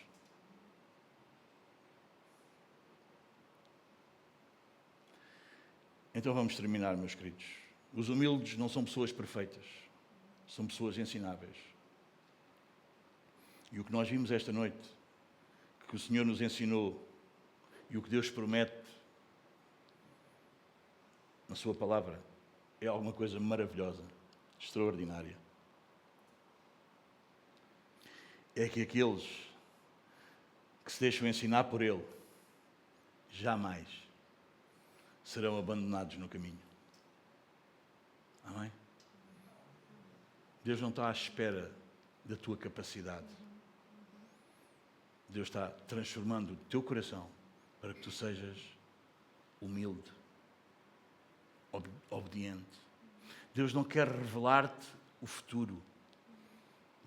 Então vamos terminar, meus queridos. Os humildes não são pessoas perfeitas. São pessoas ensináveis. E o que nós vimos esta noite, que o Senhor nos ensinou, e o que Deus promete na sua palavra, é alguma coisa maravilhosa, extraordinária. É que aqueles que se deixam ensinar por Ele, jamais serão abandonados no caminho. Amém? Deus não está à espera da tua capacidade. Deus está transformando o teu coração para que tu sejas humilde, obediente. Deus não quer revelar-te o futuro.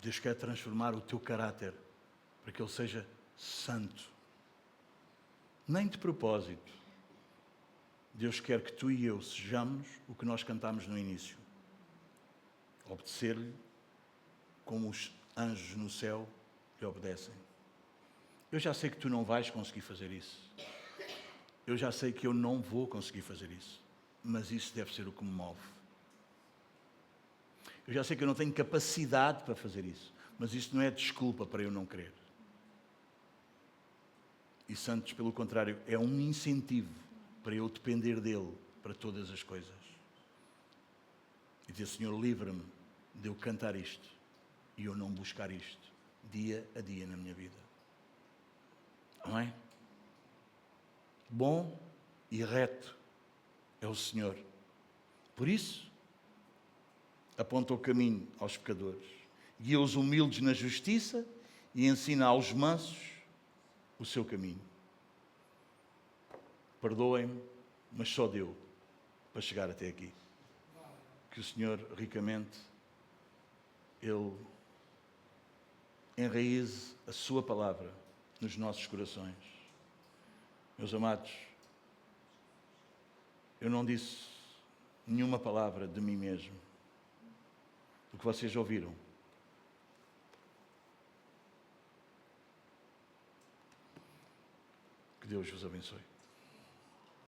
Deus quer transformar o teu caráter para que ele seja santo. Nem de propósito. Deus quer que tu e eu sejamos o que nós cantámos no início. Obedecer-lhe como os anjos no céu lhe obedecem. Eu já sei que tu não vais conseguir fazer isso. Eu já sei que eu não vou conseguir fazer isso. Mas isso deve ser o que me move. Eu já sei que eu não tenho capacidade para fazer isso. Mas isso não é desculpa para eu não querer. E Santos, pelo contrário, é um incentivo para eu depender dele para todas as coisas. E dizer: Senhor, livra-me de eu cantar isto e eu não buscar isto dia a dia na minha vida. Amém? Bom e reto é o Senhor. Por isso, aponta o caminho aos pecadores, guia os humildes na justiça e ensina aos mansos o seu caminho. perdoem-me, mas só deu para chegar até aqui. Que o Senhor, ricamente, Ele enraize a sua palavra nos nossos corações. Meus amados, eu não disse nenhuma palavra de mim mesmo. O que vocês ouviram. Que Deus vos abençoe.